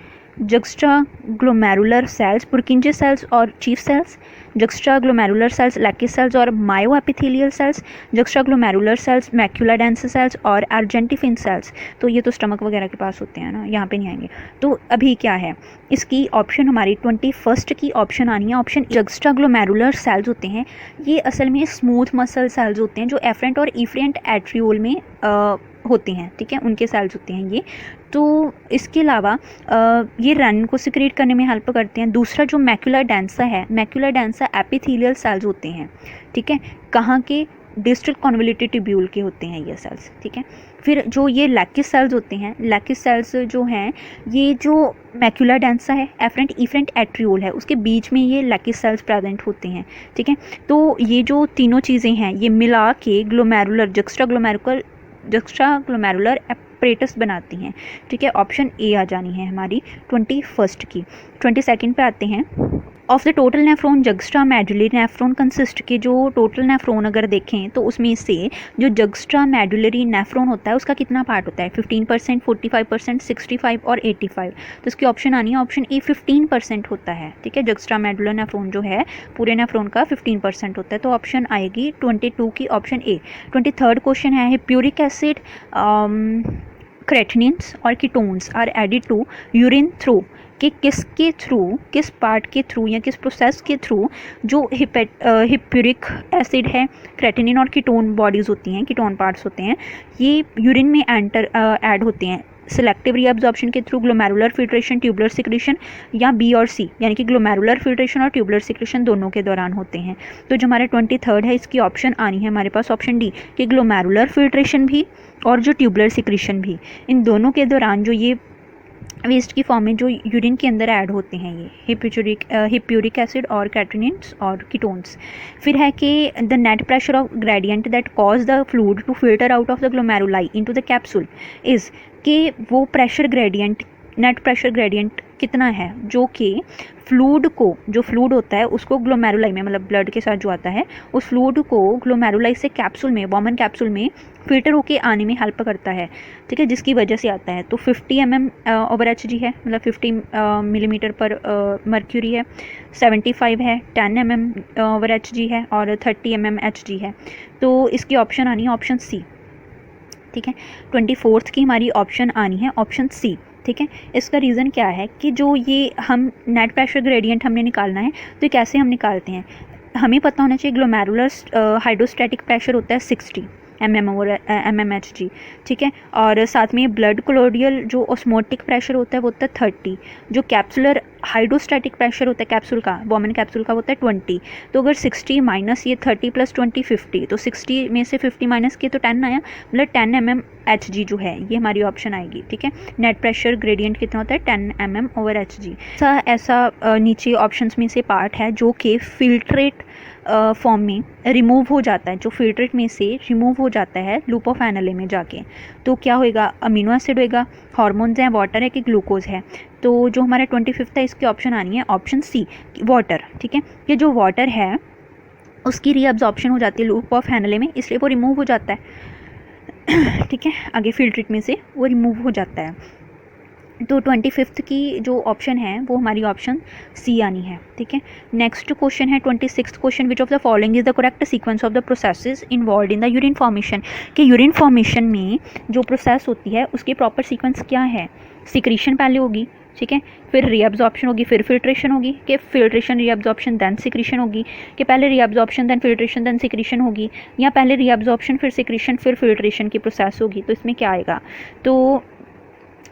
juxtaglomerular cells, Purkinje cells और Chief cells, juxtaglomerular cells, Lackey cells और myoepithelial cells, juxtaglomerular cells, macula densa cells और argentifin cells। तो ये तो स्टमक वगैरह के पास होते हैं ना, यहाँ पे नहीं आएंगे। तो अभी क्या है इसकी ऑप्शन हमारी 21st की ऑप्शन आनी है, ऑप्शन juxtaglomerular cells होते हैं ये असल में स्मूथ मसल सेल्स होते हैं जो एफरेंट और इफरेंट एट्रियोल में होते हैं, ठीक है, उनके सेल्स होते हैं ये। तो इसके अलावा ये रन को सिक्रेट करने में हेल्प करते हैं। दूसरा जो मैक्यूला डेंसा है, मैक्यूला डेंसा एपिथेलियल सेल्स होते हैं, ठीक है, कहाँ के, डिस्टल कॉन्वोल्यूटेड ट्यूब्यूल के होते हैं ये सेल्स, ठीक है। फिर जो ये लैकिस सेल्स होते हैं, लैकिस सेल्स जो हैं ये जो मैक्यूला डेंसा है, एफरेंट इफरेंट एट्रियोल है, उसके बीच में ये लैकिस सेल्स प्रेजेंट होते हैं, ठीक है। तो ये जो तीनों चीज़ें हैं ये मिला के ग्लोमेरुलर जुक्स्टाग्लोमेरुलर एपरेटस बनाती हैं, ठीक है। ऑप्शन ए आ जानी है हमारी 21st की। 22nd पे आते हैं। Of the total nephron juxtamedullary nephron consist के जो टोटल नेफ्रॉन अगर देखें तो उसमें से जो जुक्स्टामेडुलरी नेफ्रॉन होता है उसका कितना पार्ट होता है, 15%, 45%, 65 और 85। तो इसकी ऑप्शन आनी है ऑप्शन ए 15% होता है, ठीक है। जुक्स्टामेडुलर नेफ्रॉन जो है पूरे नेफ्रॉन का 15% होता है, तो ऑप्शन आएगी 22 की ऑप्शन ए। 23rd क्वेश्चन है प्यूरिक एसिड, क्रेटिनिन्स और ketones are added to urine through कि किसके थ्रू, किस पार्ट के थ्रू या किस प्रोसेस के थ्रू जो हिप्यूरिक एसिड है, क्रेटिनिन और कीटोन बॉडीज़ होती हैं, कीटोन पार्ट्स होते हैं, ये यूरिन में ऐड होते हैं। सिलेक्टिव रीअब्जॉर्प्शन के through, glomerular filtration, tubular secretion, या बी और सी, यानी कि ग्लोमेरुलर फिल्ट्रेशन और ट्यूबुलर सिक्रेशन दोनों के दौरान होते हैं। तो जो हमारे 23rd है इसकी ऑप्शन आनी है हमारे पास ऑप्शन डी कि ग्लोमेरुलर फिल्ट्रेशन भी और जो ट्यूबुलर सिक्रेशन भी, इन दोनों के दौरान जो ये वेस्ट की फॉर्म में जो यूरिन के अंदर ऐड होते हैं ये हिप्यूरिक एसिड और क्रेटिनिन्स और कीटोन्स। फिर है कि the net pressure of gradient that cause the fluid to filter out of the glomeruli into the capsule is कि वो pressure gradient, net pressure gradient कितना है जो कि फ्लूइड को, जो फ्लूइड होता है उसको ग्लोमेरुलाई में, मतलब ब्लड के साथ जो आता है उस फ्लूइड को ग्लोमेरुलाई से कैप्सूल में, वॉमन कैप्सूल में फिल्टर होके आने में हेल्प करता है, ठीक है, जिसकी वजह से आता है। तो 50 mm ओवर HG है, मतलब 50 मिलीमीटर पर मर्क्यूरी है, 75 है, 10 mm ओवर HG है और 30 mm HG है। तो इसकी ऑप्शन आनी है ऑप्शन सी, ठीक है। 24th की हमारी ऑप्शन आनी है ऑप्शन सी, ठीक है। इसका रीज़न क्या है कि जो ये हम नेट प्रेशर ग्रेडियंट हमने निकालना है तो ये कैसे हम निकालते हैं, हमें पता होना चाहिए ग्लोमेरुलर हाइड्रोस्टैटिक प्रेशर होता है 60 mm और mmHg, ठीक है, और साथ में ब्लड कोलोडियल जो ऑस्मोटिक प्रेशर होता है वो होता है 30, जो कैप्सुलर हाइड्रोस्टैटिक प्रेशर होता है कैप्सूल का, वॉमन कैप्सूल का, होता है 20। तो अगर 60 माइनस ये 30 प्लस 20 50, तो 60 में से 50 माइनस किए तो 10 आया, मतलब 10 mmHg जो है ये हमारी ऑप्शन आएगी, ठीक है। नेट प्रेशर ग्रेडियंट कितना होता है 10 mm ओवर HG। ऐसा नीचे ऑप्शंस में से पार्ट है जो कि फिल्ट्रेट फॉर्म में रिमूव हो जाता है, जो फिल्ट्रेट में से रिमूव हो जाता है लूप ऑफ एनाले में जाके। तो क्या होएगा, अमीनो एसिड होएगा, हार्मोन्स हैं, वाटर है कि ग्लूकोज है। तो जो हमारा 25th है इसकी ऑप्शन आनी है ऑप्शन सी वाटर, ठीक है। ये जो वाटर है उसकी रीअब्जॉर्प्शन हो जाती है लूप ऑफ एनाले में, इसलिए वो रिमूव हो जाता है ठीक है, आगे फिल्ट्रेट में से वो रिमूव हो जाता है। तो 25th की जो ऑप्शन है वो हमारी ऑप्शन सी आनी है, ठीक है। नेक्स्ट क्वेश्चन है 26th question, which of the following is the correct sequence of the processes involve in the urine formation, कि यूरिन फॉर्मेशन में जो प्रोसेस होती है उसकी प्रॉपर सीक्वेंस क्या है। सिक्रीशन पहले होगी, ठीक है, फिर रीअब्जॉर्प्शन होगी, फिर फिल्ट्रेशन होगी, कि फिल्ट्रेशन रीअब्जॉर्प्शन दैन सिक्रीशन होगी, कि पहले reabsorption then filtration then secretion होगी, या पहले रीअब्जॉर्प्शन फिर सिक्रीशन फिर फिल्ट्रेशन की प्रोसेस होगी। तो इसमें क्या आएगा, तो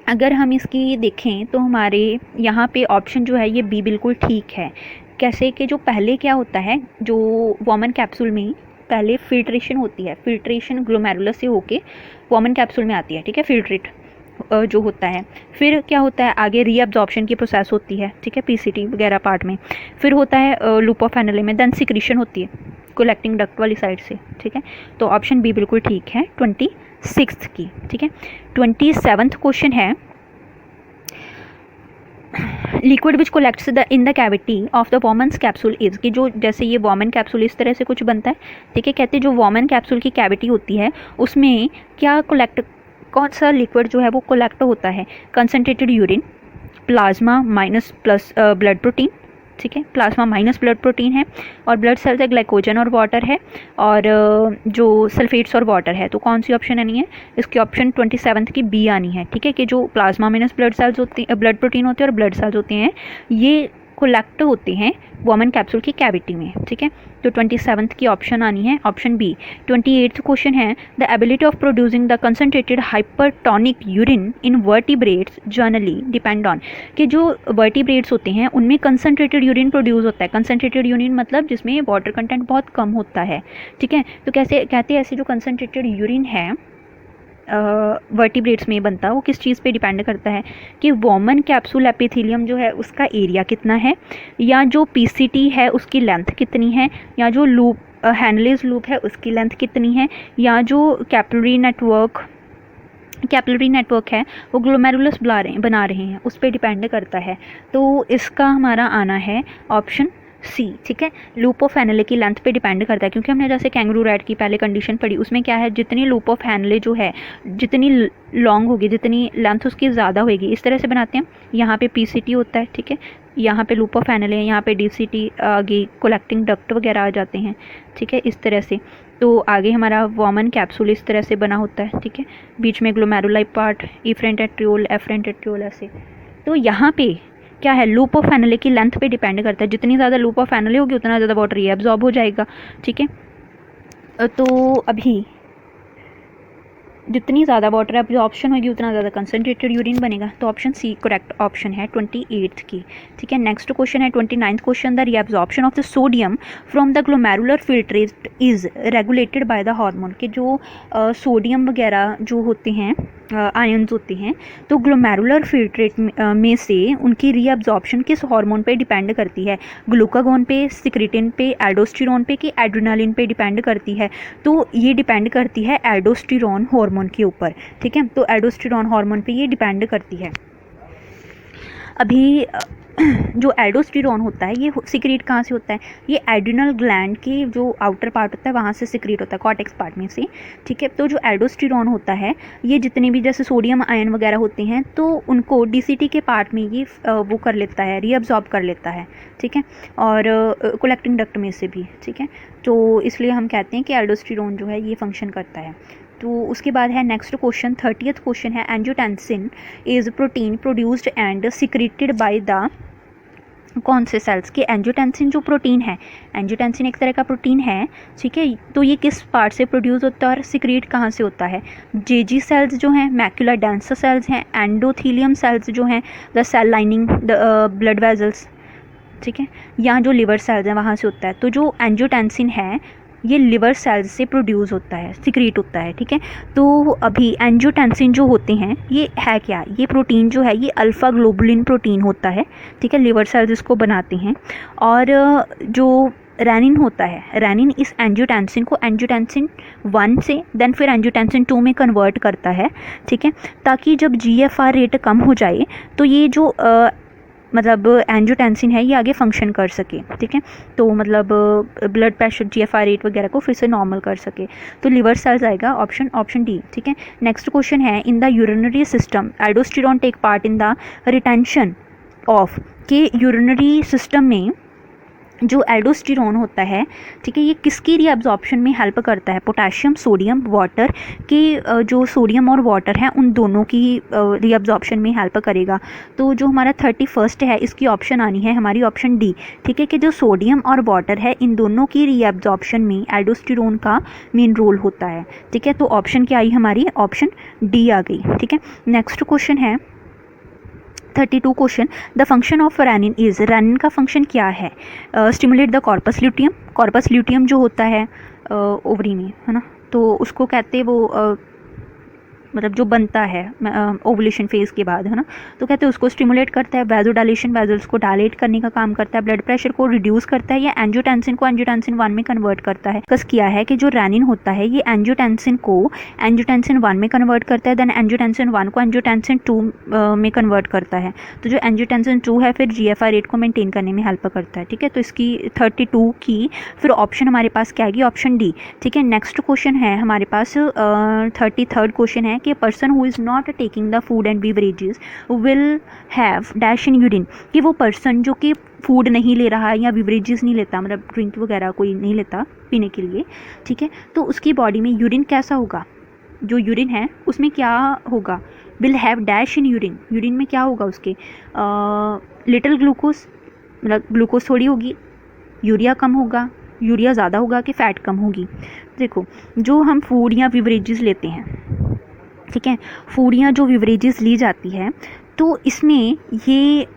अगर हम इसकी देखें तो हमारे यहाँ पे ऑप्शन जो है ये बी बिल्कुल ठीक है। कैसे कि जो पहले क्या होता है, जो वॉमन कैप्सूल में पहले फिल्ट्रेशन होती है, फिल्ट्रेशन ग्लोमेरुलर से होके वॉमन कैप्सूल में आती है, ठीक है, फिल्ट्रेट जो होता है। फिर क्या होता है, आगे रीअब्जॉर्प्शन की प्रोसेस होती है, ठीक है, पीसीटी वगैरह पार्ट में। फिर होता है लूप ऑफ एनाले में, देन सिक्रीशन होती है कलेक्टिंग डक्ट वाली साइड से, ठीक है। तो ऑप्शन बी बिल्कुल ठीक है 26th की, ठीक है। 27th क्वेश्चन है liquid which collects in the cavity of the Bowman's capsule is, कि जो जैसे ये वॉमन कैप्सूल इस तरह से कुछ बनता है, ठीक है, कहते हैं जो वॉमन कैप्सूल की कैविटी होती है उसमें क्या कौन सा लिक्विड जो है वो कोलेक्ट होता है, concentrated urine, plasma minus plus blood protein, ठीक है, प्लाज्मा माइनस ब्लड प्रोटीन है, और ब्लड सेल्स है ग्लाइकोजन और वाटर है, और जो सल्फेट्स और वाटर है। तो कौन सी ऑप्शन आनी है इसकी? ऑप्शन 27 की बी आनी है, ठीक है, कि जो प्लाज्मा माइनस ब्लड सेल्स होती हैं, ब्लड प्रोटीन होते हैं और ब्लड सेल्स होते हैं, ये कोलेक्ट होते हैं वोमन कैप्सूल की कैविटी में, ठीक है। तो 27 की ऑप्शन आनी है ऑप्शन बी। 28th क्वेश्चन है the ability of producing the concentrated hypertonic urine in vertebrates generally depend on, कि जो वर्टिब्रेट्स होते हैं उनमें कंसनट्रेटेड यूरिन प्रोड्यूस होता है। कंसनट्रेटेड यूरिन मतलब जिसमें वाटर कंटेंट बहुत कम होता है, ठीक है। तो कैसे कहते हैं, ऐसे जो कंसनट्रेटेड यूरिन है वर्टिब्रेट्स में बनता है, वो किस चीज़ पे डिपेंड करता है कि वोमन कैप्सूल एपिथेलियम जो है उसका एरिया कितना है, या जो पीसीटी है उसकी लेंथ कितनी है, या जो लूप हैनलेज लूप है उसकी लेंथ कितनी है, या जो कैपिलरी नेटवर्क है वो ग्लोमेरुलस बना रहे हैं, उस पर डिपेंड करता है। तो इसका हमारा आना है ऑप्शन सी, ठीक है। लूप ऑफ हैनले की लेंथ पे डिपेंड करता है, क्योंकि हमने जैसे कैंगरू रैट की पहले कंडीशन पढ़ी, उसमें क्या है, जितनी लूप ऑफ हैनले जो है जितनी लॉन्ग होगी, जितनी लेंथ उसकी ज़्यादा होगी, इस तरह से बनाते हैं। यहाँ पे पीसीटी होता है, ठीक है, यहाँ पे लूप ऑफ हैनले है, यहाँ पे डीसीटी आगे कोलेक्टिंग डक्ट वगैरह आ जाते हैं, ठीक है, इस तरह से। तो आगे हमारा वोमन कैप्सूल इस तरह से बना होता है, ठीक है, बीच में glomeruli part, efferent arteriole, afferent arteriole, ऐसे। तो यहाँ पे क्या है, लूप ऑफ हैनले की लेंथ पे डिपेंड करता है, जितनी ज़्यादा लूप ऑफ हैनले होगी उतना ज़्यादा वाटर एब्जॉर्ब हो जाएगा, ठीक है। तो अभी जितनी ज़्यादा वाटर एब्जॉर्प्शन होगी उतना ज़्यादा कंसनट्रेटेड यूरिन बनेगा। तो ऑप्शन सी करेक्ट ऑप्शन है 28th की, ठीक है। नेक्स्ट क्वेश्चन है 29th question, the reabsorption of the sodium from the glomerular filtrate is regulated by the hormone, कि जो सोडियम वगैरह जो होते हैं आयन्स होते हैं, तो ग्लोमेरुलर फिल्ट्रेट में से उनकी रीअब्जॉर्प्शन किस हार्मोन पे डिपेंड करती है? ग्लूकागोन पे, सिक्रेटिन पे, एल्डोस्टेरोन पे कि एड्रेनालिन पे डिपेंड करती है? तो ये डिपेंड करती है एल्डोस्टेरोन हार्मोन के ऊपर, ठीक है। तो एल्डोस्टेरोन हार्मोन पे ये डिपेंड करती है। अभी जो एल्डोस्टेरोन होता है ये सिक्रीट कहाँ से होता है? ये एड्रिनल ग्लैंड की जो आउटर पार्ट होता है वहाँ से सिक्रीट होता है, कॉर्टेक्स पार्ट में से, ठीक है। तो जो एल्डोस्टेरोन होता है ये जितने भी जैसे सोडियम आयन वगैरह होते हैं तो उनको डीसीटी के पार्ट में ये वो कर लेता है, रीअब्जॉर्ब कर लेता है, ठीक है, और कोलेक्टिंग डक्ट में से भी, ठीक है। तो इसलिए हम कहते हैं कि एल्डोस्टेरोन जो है ये फंक्शन करता है। तो उसके बाद है नेक्स्ट क्वेश्चन 30th क्वेश्चन है angiotensin is protein produced and secreted by the कौन से सेल्स के? एंजियोटेंसिन जो प्रोटीन है, एंजियोटेंसिन एक तरह का प्रोटीन है, ठीक है। तो ये किस पार्ट से प्रोड्यूस होता है और सिक्रेट कहाँ से होता है? जेजी सेल्स जो हैं, मैक्यूलर डेंस सेल्स हैं, एंडोथीलियम सेल्स जो हैं, the cell lining, the blood vessels, ठीक है, या जो लिवर सेल्स हैं वहाँ से होता है। तो जो एंजियोटेंसिन है ये लिवर सेल्स से प्रोड्यूस होता है, सिक्रीट होता है, ठीक है। तो अभी एंजियोटेंसिन जो होते हैं ये है क्या? ये प्रोटीन जो है ये अल्फ़ा ग्लोबुलिन प्रोटीन होता है, ठीक है, लिवर सेल्स इसको बनाते हैं। और जो रेनिन होता है, रेनिन इस एंजियोटेंसिन को एंजियोटेंसिन 1 से देन फिर एंजियोटेंसिन 2 में कन्वर्ट करता है, ठीक है, ताकि जब जीएफआर रेट कम हो जाए तो ये जो मतलब एंजियोटेंसिन है ये आगे फंक्शन कर सके, ठीक है। तो मतलब ब्लड प्रेशर, जीएफआर रेट वगैरह को फिर से नॉर्मल कर सके। तो लिवर सेल्स आएगा ऑप्शन डी, ठीक है। नेक्स्ट क्वेश्चन है in the urinary system aldosterone take part in the retention of, के यूरिनरी सिस्टम में जो एल्डोस्टेरोन होता है, ठीक है, ये किसकी रीअब्जॉर्प्शन में हेल्प करता है? पोटेशियम, सोडियम, वाटर के जो सोडियम और वाटर है उन दोनों की रीअब्जॉर्प्शन में हेल्प करेगा। तो जो हमारा 31st है इसकी ऑप्शन आनी है हमारी ऑप्शन डी, ठीक है, कि जो सोडियम और वाटर है इन दोनों की रीअब्जॉर्प्शन में एल्डोस्टेरोन का मेन रोल होता है, ठीक है। तो ऑप्शन क्या आई हमारी? ऑप्शन डी आ गई, ठीक है। नेक्स्ट क्वेश्चन है 32 question, the function of renin is, renin का फंक्शन क्या है? Stimulate the corpus luteum, corpus luteum जो होता है ओवरी में, है ना, तो उसको कहते हैं वो मतलब जो बनता है ओवुलेशन फेज़ के बाद, है ना, तो कहते हैं उसको स्टिमुलेट करता है, वैसोडाइलेशन, वेजल्स को डायलेट करने का काम करता है, ब्लड प्रेशर को रिड्यूस करता है, या एंजियोटेंसिन को एंजियोटेंसिन 1 में कन्वर्ट करता है। कस किया है कि जो रेनिन होता है ये एंजियोटेंसिन को एंजियोटेंसिन 1 में कन्वर्ट करता है, देन एंजियोटेंसिन 1 को एंजियोटेंसिन 2 में कन्वर्ट करता है। तो जो एंजियोटेंसिन 2 है फिर जीएफआर रेट को मेंटेन करने में हेल्प करता है, ठीक है। तो इसकी 32 की फिर ऑप्शन हमारे पास क्या आएगी? ऑप्शन डी, ठीक है। नेक्स्ट क्वेश्चन है हमारे पास 33rd क्वेश्चन है कि person who is not taking the food and beverages will have dash in urine, कि वो पर्सन जो कि फूड नहीं ले रहा है या बीवरेजेस नहीं लेता, मतलब ड्रिंक वगैरह कोई नहीं लेता पीने के लिए, ठीक है, तो उसकी बॉडी में यूरिन कैसा होगा, जो यूरिन है उसमें क्या होगा, will have dash in urine, urine में क्या होगा उसके, लिटिल ग्लूकोज, मतलब ग्लूकोज थोड़ी होगी, यूरिया कम होगा, यूरिया ज़्यादा होगा कि फ़ैट कम होगी। देखो जो हम फूड या बिवरेजेस लेते हैं, ठीक है, फूड या जो बिवरेजेस ली जाती है तो इसमें ये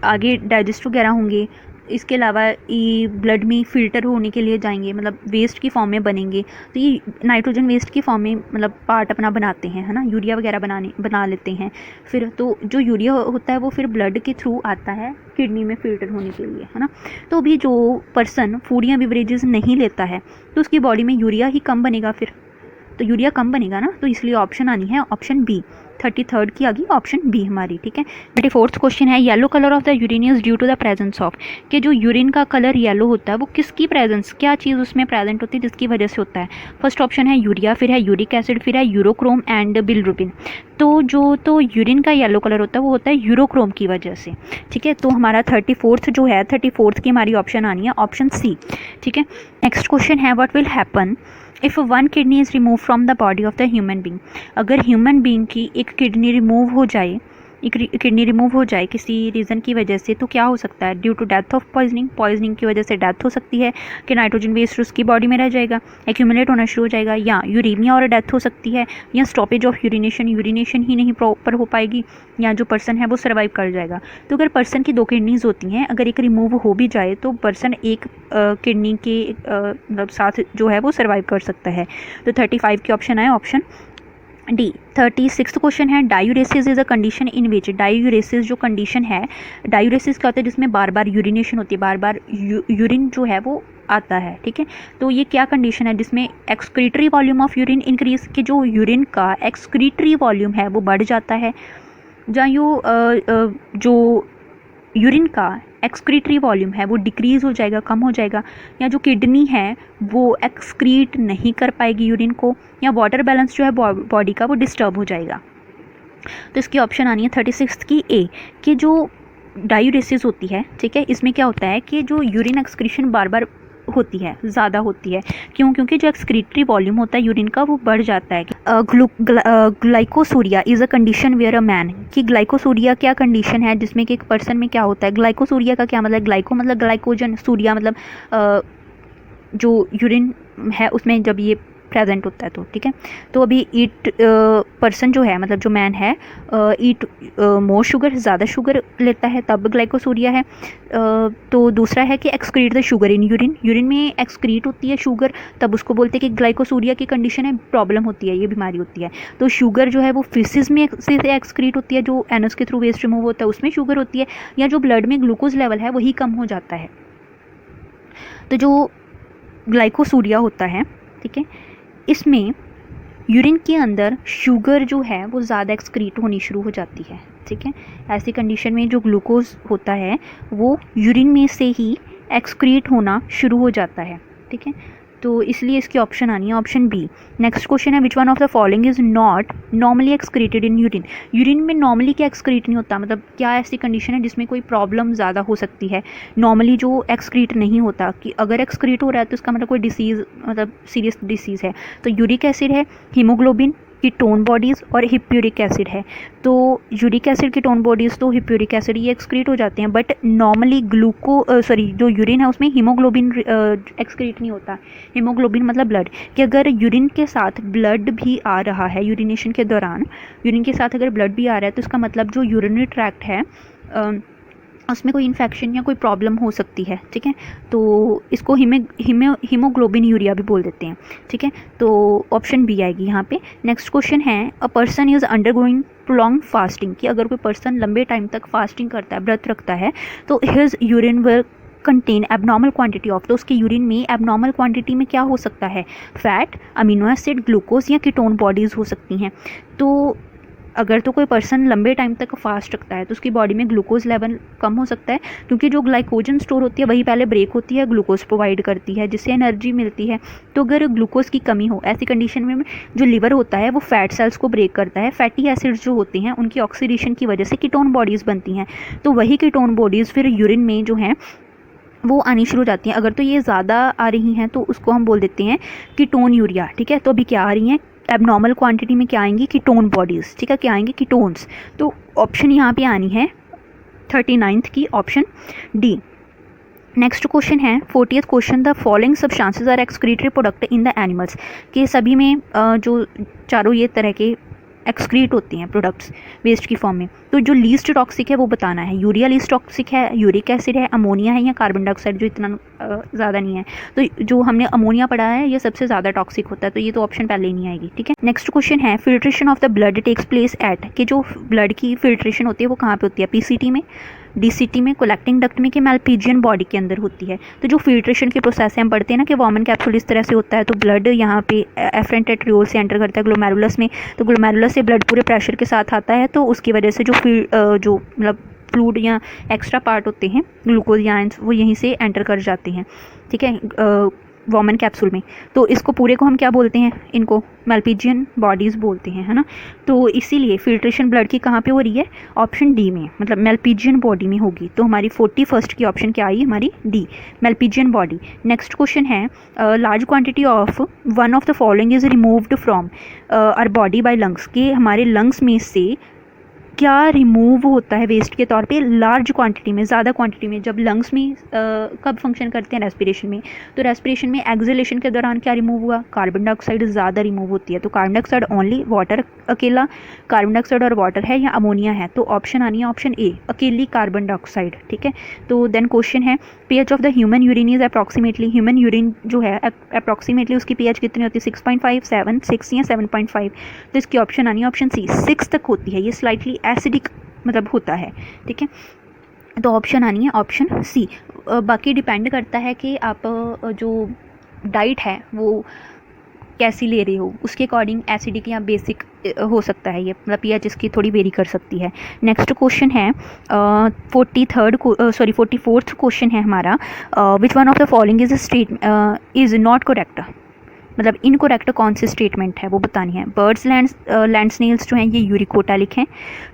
आगे डाइजेस्ट वगैरह होंगे, इसके अलावा ये ब्लड में फ़िल्टर होने के लिए जाएंगे, मतलब वेस्ट की फॉर्म में बनेंगे, तो ये नाइट्रोजन वेस्ट की फॉर्म में मतलब पार्ट अपना बनाते हैं, है ना, यूरिया वगैरह बना लेते हैं। फिर तो जो यूरिया होता है वो फिर ब्लड के थ्रू आता है किडनी में फ़िल्टर होने के लिए, है ना। तो अभी जो पर्सन फूड या बिवरेजेस नहीं लेता है तो उसकी बॉडी में यूरिया ही कम बनेगा, फिर तो यूरिया कम बनेगा ना, तो इसलिए ऑप्शन आनी है ऑप्शन बी, 33rd की आ गई ऑप्शन बी हमारी, ठीक है। 34th क्वेश्चन है yellow colour of the urine is due to the presence of, कि जो यूरिन का कलर येलो होता है वो किसकी प्रेजेंस, क्या चीज़ उसमें प्रेजेंट होती है जिसकी वजह से होता है। फर्स्ट ऑप्शन है यूरिया, फिर है यूरिक एसिड, फिर है यूरोक्रोम एंड बिलिरुबिन। तो यूरिन का येलो कलर होता है वो होता है यूरोक्रोम की वजह से, ठीक है। तो हमारा 34th जो है 34th की हमारी ऑप्शन आनी है ऑप्शन सी, ठीक है। नेक्स्ट क्वेश्चन है what will happen if one kidney is remove from the body of the human being, अगर ह्यूमन बींग की एक किडनी रिमूव हो जाए, एक किडनी रिमूव हो जाए किसी रीज़न की वजह से, तो क्या हो सकता है, due to death of poisoning की वजह से डेथ हो सकती है, कि नाइट्रोजन वेस्ट उसकी बॉडी में रह जाएगा, एक्यूमुलेट होना शुरू हो जाएगा, या यूरेमिया और डेथ हो सकती है, या स्टॉपेज ऑफ यूरिनेशन ही नहीं प्रॉपर हो पाएगी, या जो पर्सन है वो सर्वाइव कर जाएगा। तो अगर पर्सन की 2 किडनीज होती हैं, अगर एक रिमूव हो भी जाए तो पर्सन एक किडनी के मतलब साथ जो है वो सर्वाइव कर सकता है। तो 35 की ऑप्शन है ऑप्शन डी। 36th क्वेश्चन है diuresis is a condition in which, diuresis जो कंडीशन है, डायूरेसिस क्या होता है, जिसमें बार बार यूरिनेशन होती है, बार बार यूरिन जो है वो आता है, ठीक है। तो ये क्या कंडीशन है जिसमें excretory volume of urine increase, कि जो यूरिन का एक्सक्रीटरी वॉल्यूम है वो बढ़ जाता है, जहाँ जो यूरिन का एक्सक्रीटरी वॉल्यूम है वो डिक्रीज़ हो जाएगा, कम हो जाएगा, या जो किडनी है वो एक्सक्रीट नहीं कर पाएगी यूरिन को, या वाटर बैलेंस जो है बॉडी का वो डिस्टर्ब हो जाएगा। तो इसकी ऑप्शन आनी है 36th की ए, कि जो डायूरेसिस होती है, ठीक है, इसमें क्या होता है कि जो यूरिन एक्सक्रीशन बार बार होती है, ज़्यादा होती है, क्यों, क्योंकि जो एक्सक्रीटरी वॉल्यूम होता है यूरिन का वो बढ़ जाता है। Glycosuria is a condition where a man, कि ग्लाइकोसूरिया क्या कंडीशन है जिसमें कि एक पर्सन में क्या होता है, ग्लाइकोसूरिया का क्या मतलब, ग्लाइको मतलब ग्लाइकोजन, सूर्या मतलब जो यूरिन है उसमें जब ये प्रेजेंट होता है तो, ठीक है। तो अभी ईट पर्सन जो है, मतलब जो मैन है, ईट मोर शुगर, ज़्यादा शुगर लेता है तब ग्लाइकोसूरिया है। तो दूसरा है कि excrete the sugar in urine, urine में एक्सक्रीट होती है शुगर, तब उसको बोलते हैं कि ग्लाइकोसूरिया की कंडीशन है, प्रॉब्लम होती है, ये बीमारी होती है। तो शुगर जो है वो फिसिस में से एक्सक्रीट होती है, जो एनस के थ्रू वेस्ट रिमूव होता है उसमें शुगर होती है, या जो ब्लड में ग्लूकोज लेवल है वही कम हो जाता है। तो जो ग्लाइकोसूरिया होता है, ठीक है, इसमें यूरिन के अंदर शुगर जो है वो ज़्यादा एक्सक्रीट होनी शुरू हो जाती है, ठीक है। ऐसी कंडीशन में जो ग्लूकोज होता है वो यूरिन में से ही एक्सक्रीट होना शुरू हो जाता है, ठीक है। तो इसलिए इसकी ऑप्शन आनी है ऑप्शन बी। नेक्स्ट क्वेश्चन है which one of the following is not normally excreted in urine, urine में नॉर्मली क्या एक्सक्रीट नहीं होता, मतलब क्या ऐसी कंडीशन है जिसमें कोई प्रॉब्लम ज़्यादा हो सकती है, नॉर्मली जो एक्सक्रीट नहीं होता, कि अगर एक्सक्रीट हो रहा है तो इसका मतलब कोई डिसीज़, मतलब सीरियस डिसीज़ है। तो यूरिक एसिड है, हीमोग्लोबिन, कीटोन बॉडीज़ और हिप्यूरिक एसिड है। तो यूरिक एसिड, कीटोन बॉडीज़, तो हिप्यूरिक एसिड ये एक्सक्रीट हो जाते हैं, बट नॉर्मली जो यूरिन है उसमें हीमोग्लोबिन एक्सक्रीट नहीं होता। हीमोग्लोबिन मतलब ब्लड, कि अगर यूरिन के साथ ब्लड भी आ रहा है, यूरिनेशन के दौरान यूरिन के साथ अगर ब्लड भी आ रहा है तो इसका मतलब जो यूरिनरी ट्रैक्ट है उसमें कोई इन्फेक्शन या कोई प्रॉब्लम हो सकती है, ठीक है। तो इसको हीमोग्लोबिन यूरिया भी बोल देते हैं, ठीक है। तो ऑप्शन बी आएगी यहाँ पे। नेक्स्ट क्वेश्चन है a person is undergoing prolong fasting, कि अगर कोई पर्सन लंबे टाइम तक फास्टिंग करता है, व्रत रखता है, तो his urine will contain abnormal quantity of, तो उसके यूरिन में एबनॉर्मल क्वांटिटी में क्या हो सकता है, फैट, अमीनो एसिड, ग्लूकोज या कीटोन बॉडीज़ हो सकती हैं। तो अगर तो कोई पर्सन लंबे टाइम तक फास्ट रखता है तो उसकी बॉडी में ग्लूकोज लेवल कम हो सकता है, क्योंकि जो ग्लाइकोजन स्टोर होती है वही पहले ब्रेक होती है, ग्लूकोज प्रोवाइड करती है जिससे एनर्जी मिलती है। तो अगर ग्लूकोज की कमी हो ऐसी कंडीशन में जो लिवर होता है वो फैट सेल्स को ब्रेक करता है। फैटी एसिड्स जो होते हैं उनकी ऑक्सीडेशन की वजह से कीटोन बॉडीज़ बनती हैं, तो वही कीटोन बॉडीज़ फिर यूरिन में जो हैं वो आनी शुरू हो जाती हैं। अगर तो ये ज़्यादा आ रही हैं तो उसको हम बोल देते हैं कीटोन यूरिया, ठीक है। तो अभी क्या आ रही हैं, एबनॉर्मल क्वांटिटी में क्या आएंगी, कीटोन बॉडीज़, ठीक है, क्या आएंगे, कीटोन्स। तो ऑप्शन यहाँ पे आनी है 39th की, ऑप्शन डी। नेक्स्ट क्वेश्चन है 40th question, the following substances are excretory product in the animals, कि सभी में जो चारों ये तरह के एक्सक्रीट होती हैं प्रोडक्ट्स वेस्ट की फॉर्म में, तो जो लीस्ट टॉक्सिक है वो बताना है। यूरिया लीस्ट टॉक्सिक है, यूरिक एसिड है, अमोनिया है या कार्बन डाइऑक्साइड जो इतना ज़्यादा नहीं है। तो जो हमने अमोनिया पढ़ा है ये सबसे ज़्यादा टॉक्सिक होता है, तो ये तो ऑप्शन पहले ही नहीं आएगी, ठीक है। नेक्स्ट क्वेश्चन है filtration of the blood takes place at, कि जो ब्लड की फिल्ट्रेशन होती है वो कहाँ पे होती है, पीसीटी में, डीसीटी में, कोलेक्टिंग डक्ट में, कि मैल्पीजियन बॉडी के अंदर होती है। तो जो फिल्ट्रेशन के प्रोसेस है हम पढ़ते हैं ना कि वॉमन कैप्सूल इस तरह से होता है, तो ब्लड यहाँ पे एफरेंट एट्रियोल से एंटर करता है ग्लोमेरुलस में, तो ग्लोमेरुलस से ब्लड पूरे प्रेशर के साथ आता है, तो उसकी वजह से जो मतलब फ्लूइड या एक्स्ट्रा पार्ट होते हैं ग्लूकोज या आयंस वो यहीं से एंटर कर जाते हैं, ठीक है, वॉमन कैप्सूल में। तो इसको पूरे को हम क्या बोलते हैं, इनको मैल्पीजियन बॉडीज़ बोलते हैं, है ना। तो इसीलिए फिल्ट्रेशन ब्लड की कहाँ पे हो रही है, ऑप्शन डी में, मतलब मैल्पीजियन बॉडी में होगी। तो हमारी 41st की ऑप्शन क्या आई, हमारी D, Malpighian body. Next question है large quantity of one of the following is removed from our body by lungs, कि हमारे लंग्स में से क्या रिमूव होता है वेस्ट के तौर पे लार्ज क्वांटिटी में, ज़्यादा क्वांटिटी में। जब लंग्स में कब फंक्शन करते हैं, रेस्पिरेशन में, तो रेस्पिरेशन में एक्सहेलेशन के दौरान क्या रिमूव हुआ, कार्बन डाइऑक्साइड ज़्यादा रिमूव होती है। तो कार्बन डाइऑक्साइड ओनली, वाटर अकेला, कार्बन डाइऑक्साइड और वाटर है या अमोनिया है, तो ऑप्शन आनी है ऑप्शन ए, अकेली कार्बन डाइऑक्साइड, ठीक है। तो देन क्वेश्चन है pH of the human urine is approximately, human urine जो है अप्रॉक्सीमेटली उसकी पीएच कितनी होती है, 6.5, 7, 6 या 7.5। तो इसकी ऑप्शन आनी है ऑप्शन सी, 6 तक होती है। ये स्लाइटली एसिडिक मतलब होता है, ठीक है। तो ऑप्शन आनी है ऑप्शन सी। बाकी डिपेंड करता है कि आप जो डाइट है वो कैसी ले रहे हो, उसके अकॉर्डिंग एसिडिक या बेसिक हो सकता है ये, मतलब पीएच इसकी थोड़ी वेरी कर सकती है। नेक्स्ट क्वेश्चन है 44th क्वेश्चन है हमारा, which one of the following is not correct, मतलब इनकोरेक्ट कौन सी स्टेटमेंट है वो बतानी है। बर्ड्स लैंड स्नेल्स जो हैं ये यूरिकोटालिक हैं,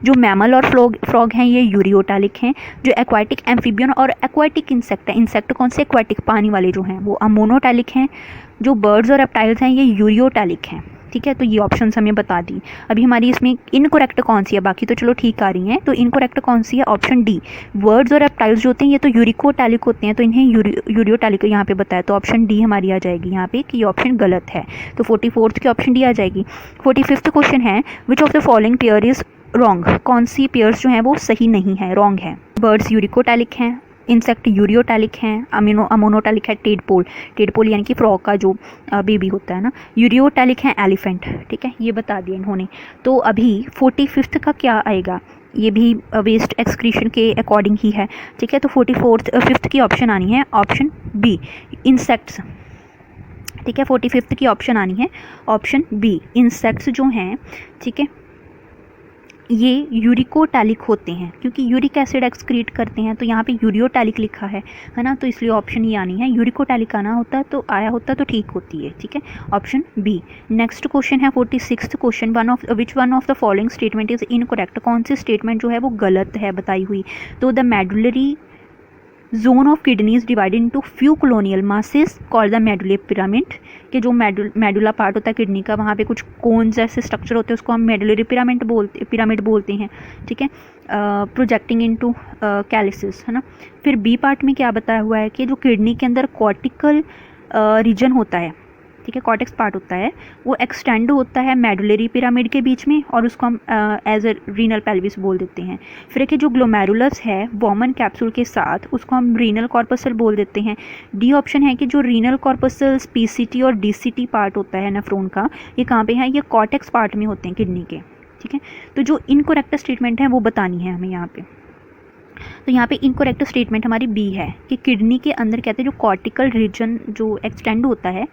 जो मैमल और फ्रॉग हैं ये यूरियोटालिक हैं, जो एक्वाटिक एम्फीबियन और एक्वाटिक इंसेक्ट है, इंसेक्ट कौन से एक्वाटिक पानी वाले जो हैं वो अमोनोटालिक हैं, जो बर्ड्स और रेप्टाइल्स हैं ये यूरियोटालिक हैं, ठीक है। तो ये ऑप्शंस हमें बता दी। अभी हमारी इसमें इनकोरेक्ट कौन सी है, बाकी तो चलो ठीक आ रही हैं, तो इनकोरेक्ट कौन सी है, ऑप्शन डी, बर्ड्स और रेप्टाइल्स जो होते हैं ये तो यूरिकोटैलिक होते हैं, तो इन्हें यूरियोटैलिक यहाँ पे बताया, तो ऑप्शन डी हमारी आ जाएगी यहाँ पे कि ये ऑप्शन गलत है। तो 44th की ऑप्शन डी आ जाएगी। 45th क्वेश्चन है which of the following pair is wrong, कौन सी पेयर्स जो हैं वो सही नहीं है, रॉन्ग है। बर्ड्स यूरिकोटैलिक हैं, इंसेक्ट यूरियोटैलिक हैं, अमोनोटैलिक है टेडपोल यानी कि फ्रॉग का जो बेबी होता है ना, यूरियोटैलिक है एलिफेंट, ठीक है, ये बता दिया इन्होंने। तो अभी 45th का क्या आएगा, ये भी वेस्ट एक्सक्रीशन के अकॉर्डिंग ही है, ठीक है। तो 45th की ऑप्शन आनी है ऑप्शन बी, इंसेक्ट्स, ठीक है। 45th की ऑप्शन आनी है ऑप्शन बी, इंसेक्ट्स जो हैं, ठीक है, ये यूरिकोटैलिक होते हैं क्योंकि यूरिक एसिड एक्सक्रीट करते हैं, तो यहाँ पे यूरियोटैलिक लिखा है ना, तो इसलिए ऑप्शन ये आनी है। यूरिकोटैलिक आना होता तो आया होता तो ठीक होती है, ठीक है, ऑप्शन बी। नेक्स्ट क्वेश्चन है 46th question, which one of the following statement is incorrect, कौन सी स्टेटमेंट जो है वो गलत है बताई हुई। तो the medullary zone of kidneys divided into few colonial masses called the medullary pyramid, कि जो मेडुला पार्ट होता है किडनी का, वहाँ पे कुछ कोन जैसे स्ट्रक्चर होते हैं उसको हम मेडुलरी पिरामिड बोलते हैं, ठीक है, प्रोजेक्टिंग इनटू कैलिसिस, है ना। फिर बी पार्ट में क्या बताया हुआ है कि जो किडनी के अंदर कॉर्टिकल रीजन होता है, ठीक है, कॉर्टेक्स पार्ट होता है, वो एक्सटेंड होता है मेडुलरी पिरामिड के बीच में और उसको हम एज ए रीनल पेल्विस बोल देते हैं। फिर एक जो ग्लोमेरुलस है वॉमन कैप्सूल के साथ, उसको हम रीनल कॉर्पसल बोल देते हैं। डी ऑप्शन है कि जो रीनल कॉर्पसल पीसीटी और डीसीटी पार्ट होता है नेफ्रॉन का, ये कहाँ पे है, ये कॉर्टेक्स पार्ट में होते हैं किडनी के, ठीक है। तो जो इनकोरेक्ट स्टेटमेंट है वो बतानी है हमें यहाँ पे। तो यहाँ पे इनकोरेक्ट स्टेटमेंट हमारी बी है कि किडनी के अंदर कहते हैं जो कॉर्टिकल रीजन जो एक्सटेंड होता है,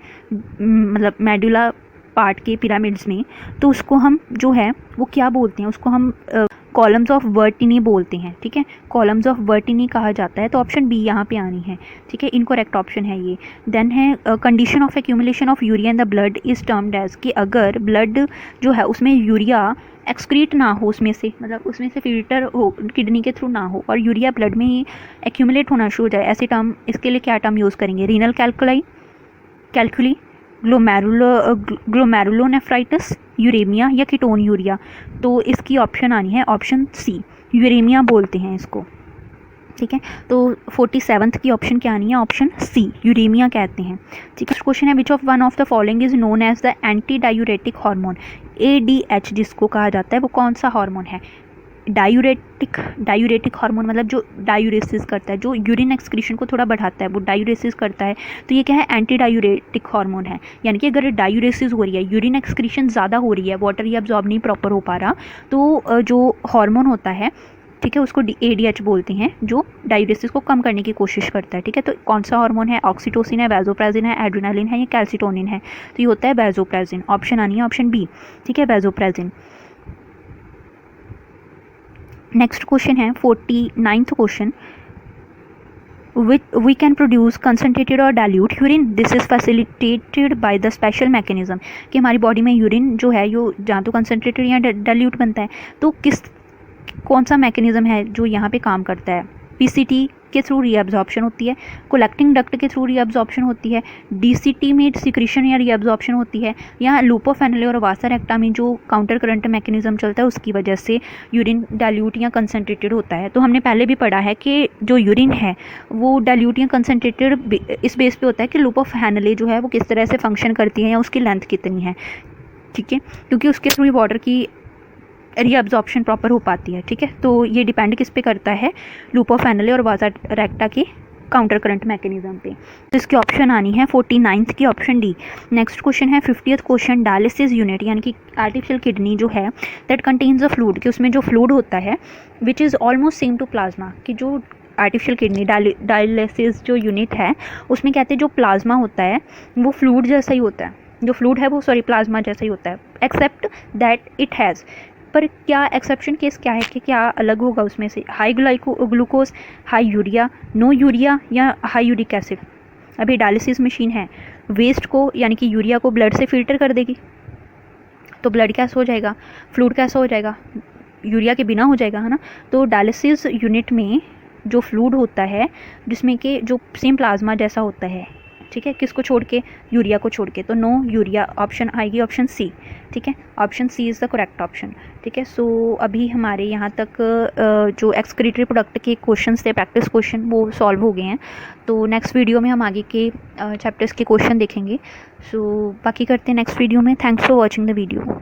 मतलब मेडुला पार्ट के पिरामिड्स में, तो उसको हम जो है वो क्या बोलते हैं, उसको हम कॉलम्स ऑफ वर्टिनी बोलते हैं, ठीक है, कॉलम्स ऑफ वर्टिनी कहा जाता है। तो ऑप्शन बी यहाँ पे आनी है, ठीक है, इनकरेक्ट ऑप्शन है ये। देन है condition of accumulation of urea in the blood is termed as, कि अगर ब्लड जो है उसमें यूरिया एक्सक्रीट ना हो, उसमें से मतलब उसमें से फिल्टर हो, किडनी के थ्रू ना हो, और यूरिया ब्लड में ही एक्यूमुलेट होना शुरू हो जाए, ऐसे टर्म, इसके लिए क्या टर्म यूज़ करेंगे, रीनल कैल्कुली, ग्लोमेरुलोनेफ्राइटिस, यूरेमिया या कीटोन यूरिया। तो इसकी ऑप्शन आनी है ऑप्शन सी, यूरेमिया बोलते हैं इसको, ठीक है। तो 47th की ऑप्शन क्या आनी है, ऑप्शन सी, यूरेमिया कहते हैं, ठीक है। क्वेश्चन है which of one of the following is known as the anti diuretic hormone, ADH जिसको कहा जाता है वो कौन सा हार्मोन है, डायूरेटिक हार्मोन, मतलब जो डायूरेसिस करता है, जो यूरिन एक्सक्रीशन को थोड़ा बढ़ाता है, वो डायूरेसिस करता है। तो ये क्या है, एंटी डायूरेटिक हार्मोन है, यानी कि अगर डायूरेसिस हो रही है, यूरिन एक्सक्रीशन ज़्यादा हो रही है, वाटर ये अब्जॉर्ब नहीं प्रॉपर हो पा रहा, तो जो हार्मोन होता है, ठीक है, उसको ADH बोलते हैं, जो डायूरेसिस को कम करने की कोशिश करता है, ठीक है। तो कौन सा हार्मोन है, ऑक्सीटोसिन है, वैसोप्रेसिन है, एड्रेनालिन है या कैल्सिटोनिन है, तो ये होता है वैसोप्रेसिन। ऑप्शन आनी है ऑप्शन बी, ठीक है, वैसोप्रेसिन। नेक्स्ट क्वेश्चन है 49th question, we can produce concentrated or dilute urine, this is facilitated by the special mechanism, कि हमारी बॉडी में यूरिन जो है यो जहाँ तो कंसनट्रेटेड या डाइल्यूट बनता है, तो कौन सा मैकेनिज्म है जो यहाँ पे काम करता है, PCT के थ्रू रीअब्जॉर्प्शन होती है, कोलेक्टिंग डक्ट के थ्रू रीअब्जॉर्प्शन होती है, DCT में सिक्रीशन या रीअब्जॉर्प्शन होती है, या लूप ऑफ फेनेले और वासा रेक्टा में जो काउंटर करंट मैकेनिज्म चलता है उसकी वजह से यूरिन डाइल्यूट या कंसनट्रेटेड होता है। तो हमने पहले भी पढ़ा है कि जो यूरिन है वो डाइल्यूट या कंसनट्रेटेड इस बेस पे होता है कि लूप ऑफ फेनेले जो है वो किस तरह से फंक्शन करती है या उसकी लेंथ कितनी है, ठीक है, क्योंकि उसके थ्रू वाटर की रीअब्जॉर्प्शन प्रॉपर हो पाती है, ठीक है। तो ये डिपेंड किस पे करता है, लूप ऑफ फेनेले और वासा रेक्टा के काउंटर करंट मैकेनिज्म पे। तो इसकी ऑप्शन आनी है 49th की ऑप्शन डी। नेक्स्ट क्वेश्चन है 50th क्वेश्चन, डायलिसिस यूनिट यानी कि आर्टिफिशियल किडनी जो है दैट कंटेन्स अ फ्लूइड, कि उसमें जो फ्लूइड होता है which is almost same to plasma, कि जो आर्टिफिशियल किडनी डायलिसिस जो यूनिट है उसमें कहते हैं जो प्लाज्मा होता है वो फ्लूइड जैसा ही होता है, जो फ्लूइड है वो प्लाज्मा जैसा ही होता है, एक्सेप्ट दैट इट हैज़, पर क्या एक्सेप्शन केस क्या है कि क्या अलग होगा उसमें से, high glucose, high urea, no urea या हाई यूरिक एसिड। अभी डायलिसिस मशीन है, वेस्ट को यानी कि यूरिया को ब्लड से फिल्टर कर देगी, तो ब्लड कैसा हो जाएगा, फ्लूइड कैसा हो जाएगा, यूरिया के बिना हो जाएगा, है ना। तो डायलिसिस यूनिट में जो फ्लूइड होता है जिसमें कि जो सेम प्लाज्मा जैसा होता है, ठीक है, किसको छोड़ के, यूरिया को छोड़ के, तो नो यूरिया ऑप्शन आएगी, ऑप्शन सी, ठीक है, option C is the correct option, ठीक है। सो अभी हमारे यहाँ तक जो एक्सक्रीटरी प्रोडक्ट के क्वेश्चंस थे, प्रैक्टिस क्वेश्चन, वो सॉल्व हो गए हैं। तो नेक्स्ट वीडियो में हम आगे के चैप्टर्स के क्वेश्चन देखेंगे। सो बाकी करते हैं नेक्स्ट वीडियो में। Thanks for watching the video.